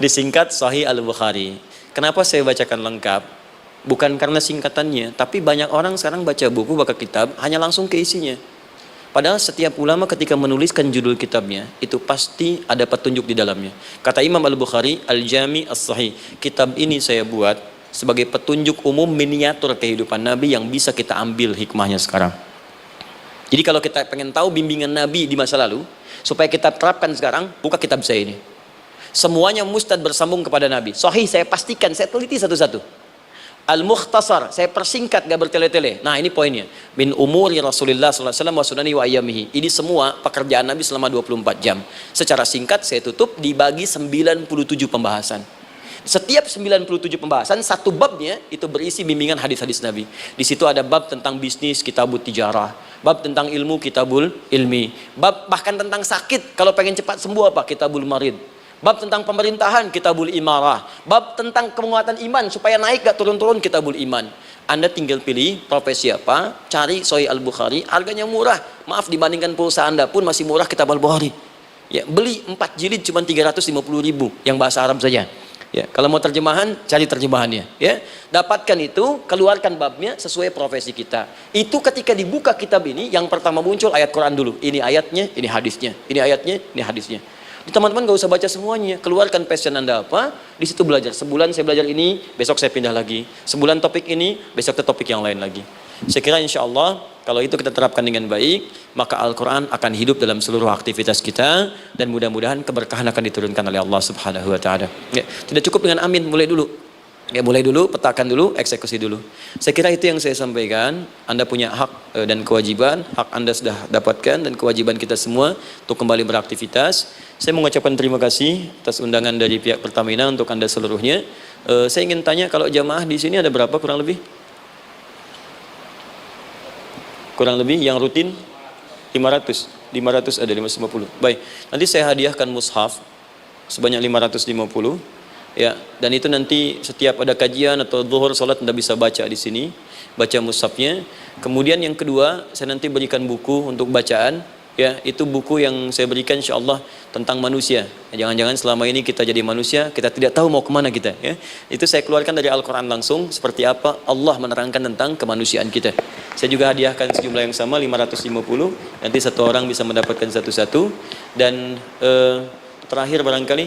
Disingkat Sahih Al-Bukhari. Kenapa saya bacakan lengkap? Bukan karena singkatannya, tapi banyak orang sekarang baca buku, baca kitab hanya langsung ke isinya. Padahal setiap ulama ketika menuliskan judul kitabnya, itu pasti ada petunjuk di dalamnya. Kata Imam Al-Bukhari, Al-Jami As-Sahih, kitab ini saya buat sebagai petunjuk umum miniatur kehidupan Nabi yang bisa kita ambil hikmahnya sekarang. Jadi kalau kita pengen tahu bimbingan Nabi di masa lalu, supaya kita terapkan sekarang, buka kitab saya ini. Semuanya mustad bersambung kepada Nabi. Sahih saya pastikan, saya teliti satu-satu. Al-Mukhtasar, saya persingkat, gak bertele-tele. Nah, ini poinnya. Min umuri Rasulullah sallallahu alaihi wasallam wa sunani wa ayyamihi. Ini semua pekerjaan Nabi selama 24 jam. Secara singkat saya tutup dibagi 97 pembahasan. Setiap 97 pembahasan, satu babnya itu berisi bimbingan hadis-hadis Nabi. Di situ ada bab tentang bisnis, kitabut tijarah. Bab tentang ilmu, kitabul ilmi. Bab bahkan tentang sakit, kalau pengen cepat sembuh apa? Kitabul marid. Bab tentang pemerintahan, kitabul imarah. Bab tentang penguatan iman supaya naik gak turun-turun, kitabul iman. Anda tinggal pilih profesi apa, cari Sahih Al-Bukhari, harganya murah. Maaf, dibandingkan pulsa Anda pun masih murah kitab Al-Bukhari. Ya, beli 4 jilid cuma 350.000 yang bahasa Arab saja. Ya, kalau mau terjemahan, cari terjemahannya. Ya, dapatkan itu, keluarkan babnya sesuai profesi kita. Itu ketika dibuka kitab ini, yang pertama muncul ayat Quran dulu. Ini ayatnya, ini hadisnya. Ini ayatnya, ini hadisnya. Teman-teman gak usah baca semuanya, keluarkan passion Anda apa, di situ belajar. Sebulan saya belajar ini, besok saya pindah lagi. Sebulan topik ini, besok ke topik yang lain lagi. Saya kira insya Allah kalau itu kita terapkan dengan baik, maka Al-Quran akan hidup dalam seluruh aktivitas kita dan mudah-mudahan keberkahan akan diturunkan oleh Allah Subhanahu Wa Taala. Ya, tidak cukup dengan amin, mulai dulu. Ya, mulai dulu, petakan dulu, eksekusi dulu. Saya kira itu yang saya sampaikan. Anda punya hak dan kewajiban. Hak Anda sudah dapatkan dan kewajiban kita semua untuk kembali beraktivitas. Saya mengucapkan terima kasih atas undangan dari pihak Pertamina untuk Anda seluruhnya. Saya ingin tanya, kalau jamaah di sini ada berapa kurang lebih? Kurang lebih yang rutin 500 ada 550. Baik, nanti saya hadiahkan mushaf sebanyak 550. Ya, dan itu nanti setiap ada kajian atau zuhur salat Anda bisa baca di sini, baca mushafnya. Kemudian yang kedua, saya nanti berikan buku untuk bacaan. Ya, itu buku yang saya berikan insyaallah tentang manusia. Jangan-jangan selama ini kita jadi manusia, kita tidak tahu mau kemana kita. Ya, itu saya keluarkan dari Al-Quran langsung, seperti apa Allah menerangkan tentang kemanusiaan kita. Saya juga hadiahkan sejumlah yang sama 550. Nanti satu orang bisa mendapatkan satu-satu. Dan terakhir barangkali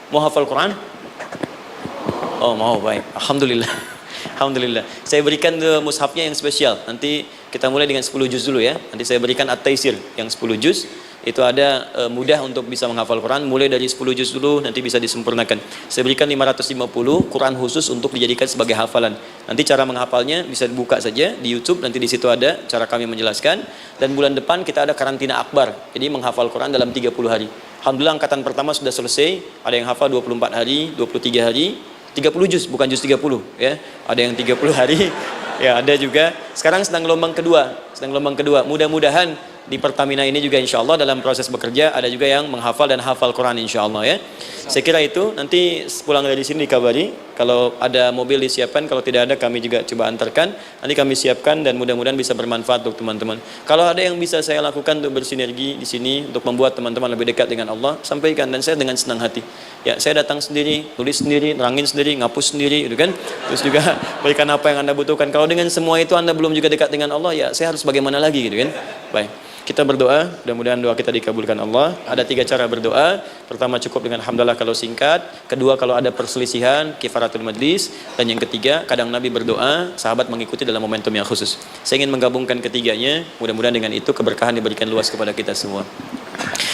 mau hafal Quran? Oh mau, baik. Alhamdulillah. Alhamdulillah. Saya berikan mushafnya yang spesial. Nanti kita mulai dengan 10 juz dulu ya. Nanti saya berikan At-Taisir yang 10 juz. Itu ada mudah untuk bisa menghafal Quran. Mulai dari 10 juz dulu, nanti bisa disempurnakan. Saya berikan 550 Quran khusus untuk dijadikan sebagai hafalan. Nanti cara menghafalnya bisa dibuka saja di YouTube. Nanti di situ ada cara kami menjelaskan. Dan bulan depan kita ada karantina akbar. Jadi menghafal Quran dalam 30 hari. Alhamdulillah angkatan pertama sudah selesai. Ada yang hafal 24 hari, 23 hari. 30 juz, bukan juz 30 ya. Ada yang 30 hari. Ya, ada juga. Sekarang sedang gelombang kedua. Mudah-mudahan di Pertamina ini juga insyaallah dalam proses bekerja ada juga yang menghafal dan hafal Quran insyaallah ya. Saya kira itu nanti pulang dari sini dikabari Kalau ada mobil disiapkan, kalau tidak ada kami juga coba antarkan. Nanti kami siapkan dan mudah-mudahan bisa bermanfaat untuk teman-teman. Kalau ada yang bisa saya lakukan untuk bersinergi di sini untuk membuat teman-teman lebih dekat dengan Allah, sampaikan dan saya dengan senang hati. Ya, saya datang sendiri, tulis sendiri, nerangin sendiri, ngapus sendiri, gitu kan. Terus juga berikan apa yang Anda butuhkan. Kalau dengan semua itu Anda belum juga dekat dengan Allah, ya saya harus bagaimana lagi, gitu kan. Baik. Kita berdoa, mudah-mudahan doa kita dikabulkan Allah. Ada 3 cara berdoa. Pertama, cukup dengan hamdalah kalau singkat. Kedua, kalau ada perselisihan, kifaratul majlis. Dan yang ketiga, kadang Nabi berdoa, sahabat mengikuti dalam momentum yang khusus. Saya ingin menggabungkan ketiganya. Mudah-mudahan dengan itu keberkahan diberikan luas kepada kita semua.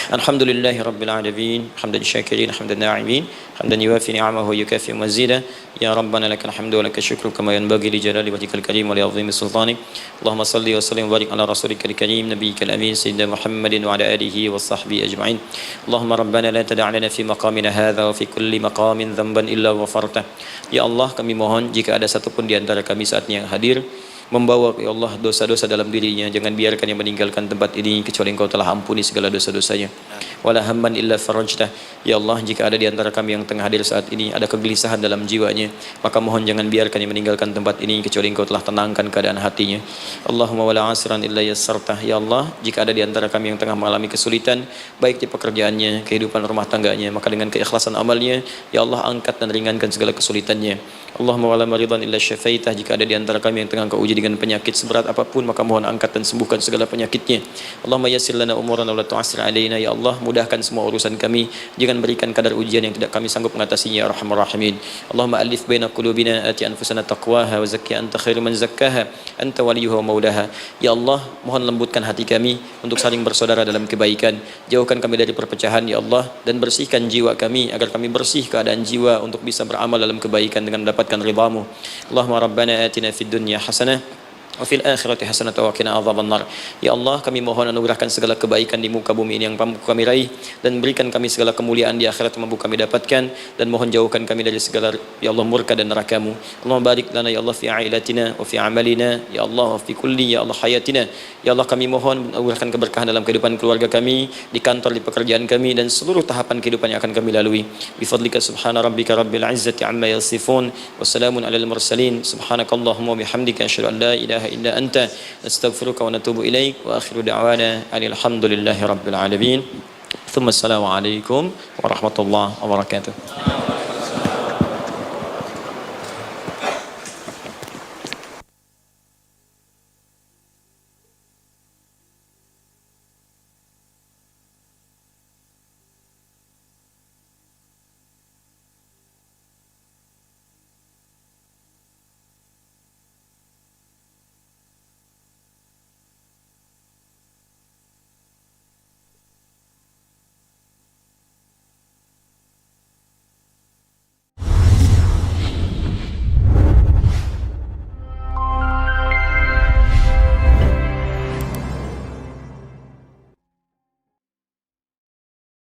Alhamdulillahi Rabbil Alamin. Hamdan syakirin, hamdan na'imin, hamdan yuwafi ni'amahu yukafi mazida. Ya Rabbana lakal hamdu wa lakal syukru kama yanbaghi li jalali wajhikal karim wa li 'azimi sultanik. Allahumma salli wa sallim wa barik ala rasulika karim nabiyyikal amin sayyidina Muhammadin wa ala alihi wa sahbihi ajma'in. Allahumma rabbana la tada' lana fi maqamina hadha wa fi kulli maqamin dhanban illa ghafartah. Ya Allah, kami mohon jika ada satu pun di antara kami saat ini yang hadir membawa ya Allah dosa-dosa dalam dirinya, jangan biarkan yang meninggalkan tempat ini kecuali Engkau telah ampuni segala dosa-dosanya. Wala hamman illa farajtah. Ya Allah, jika ada di antara kami yang tengah hadir saat ini ada kegelisahan dalam jiwanya, maka mohon jangan biarkan yang meninggalkan tempat ini kecuali Engkau telah tenangkan keadaan hatinya. Allahumma wala asran illa yassartah. Ya Allah, jika ada di antara kami yang tengah mengalami kesulitan baik di pekerjaannya, kehidupan rumah tangganya, maka dengan keikhlasan amalnya ya Allah angkat dan ringankan segala kesulitannya. Allahumma wala maridan illa syafaitah. Jika ada di antara kami yang tengah Engkau uji dengan penyakit seberat apapun, maka mohon angkat dan sembuhkan segala penyakitnya. Allahumma yassir lana umurana wa la tu'assir alaina. Ya Allah, mudahkan semua urusan kami, jangan berikan kadar ujian yang tidak kami sanggup mengatasinya, ya arhamar rahimin. Allahumma alif baina qulubina, ati anfusana taqwaha wa zakki anta khairu man zakkaha anta waliyuha wa maulaha. Ya Allah, mohon lembutkan hati kami untuk saling bersaudara dalam kebaikan, jauhkan kami dari perpecahan ya Allah, dan bersihkan jiwa kami agar kami bersih keadaan jiwa untuk bisa beramal dalam kebaikan dengan mendapatkan ridhamu. Allahumma rabbana atina fid dunya hasanah wa fil akhirati hasanatan wa qina adzabannar. Ya Allah, kami mohon anugerahkan segala kebaikan di muka bumi ini yang mampu kami raih, dan berikan kami segala kemuliaan di akhirat yang mampu kami dapatkan, dan mohon jauhkan kami dari segala ya Allah murka dan neraka-Mu. Allahumma barik lana ya Allah fi ailatina wa fi amalina ya Allah wa fi kulli ya Allah hayatina. Ya Allah, kami mohon anugerahkan keberkahan dalam kehidupan keluarga kami, di kantor, di pekerjaan kami, dan seluruh tahapan kehidupan yang akan kami lalui. Bi fadlika subhana rabbika rabbil izzati amma yasifun wa salamun alal mursalin. Subhanakallahumma wa bihamdika asyhadu an la ilaha illa anta nastaghfiruka wa natubu ilaik wa akhiru da'wana alhamdulillahi rabbil alamin. Thumma assalamu alaikum warahmatullahi wabarakatuh.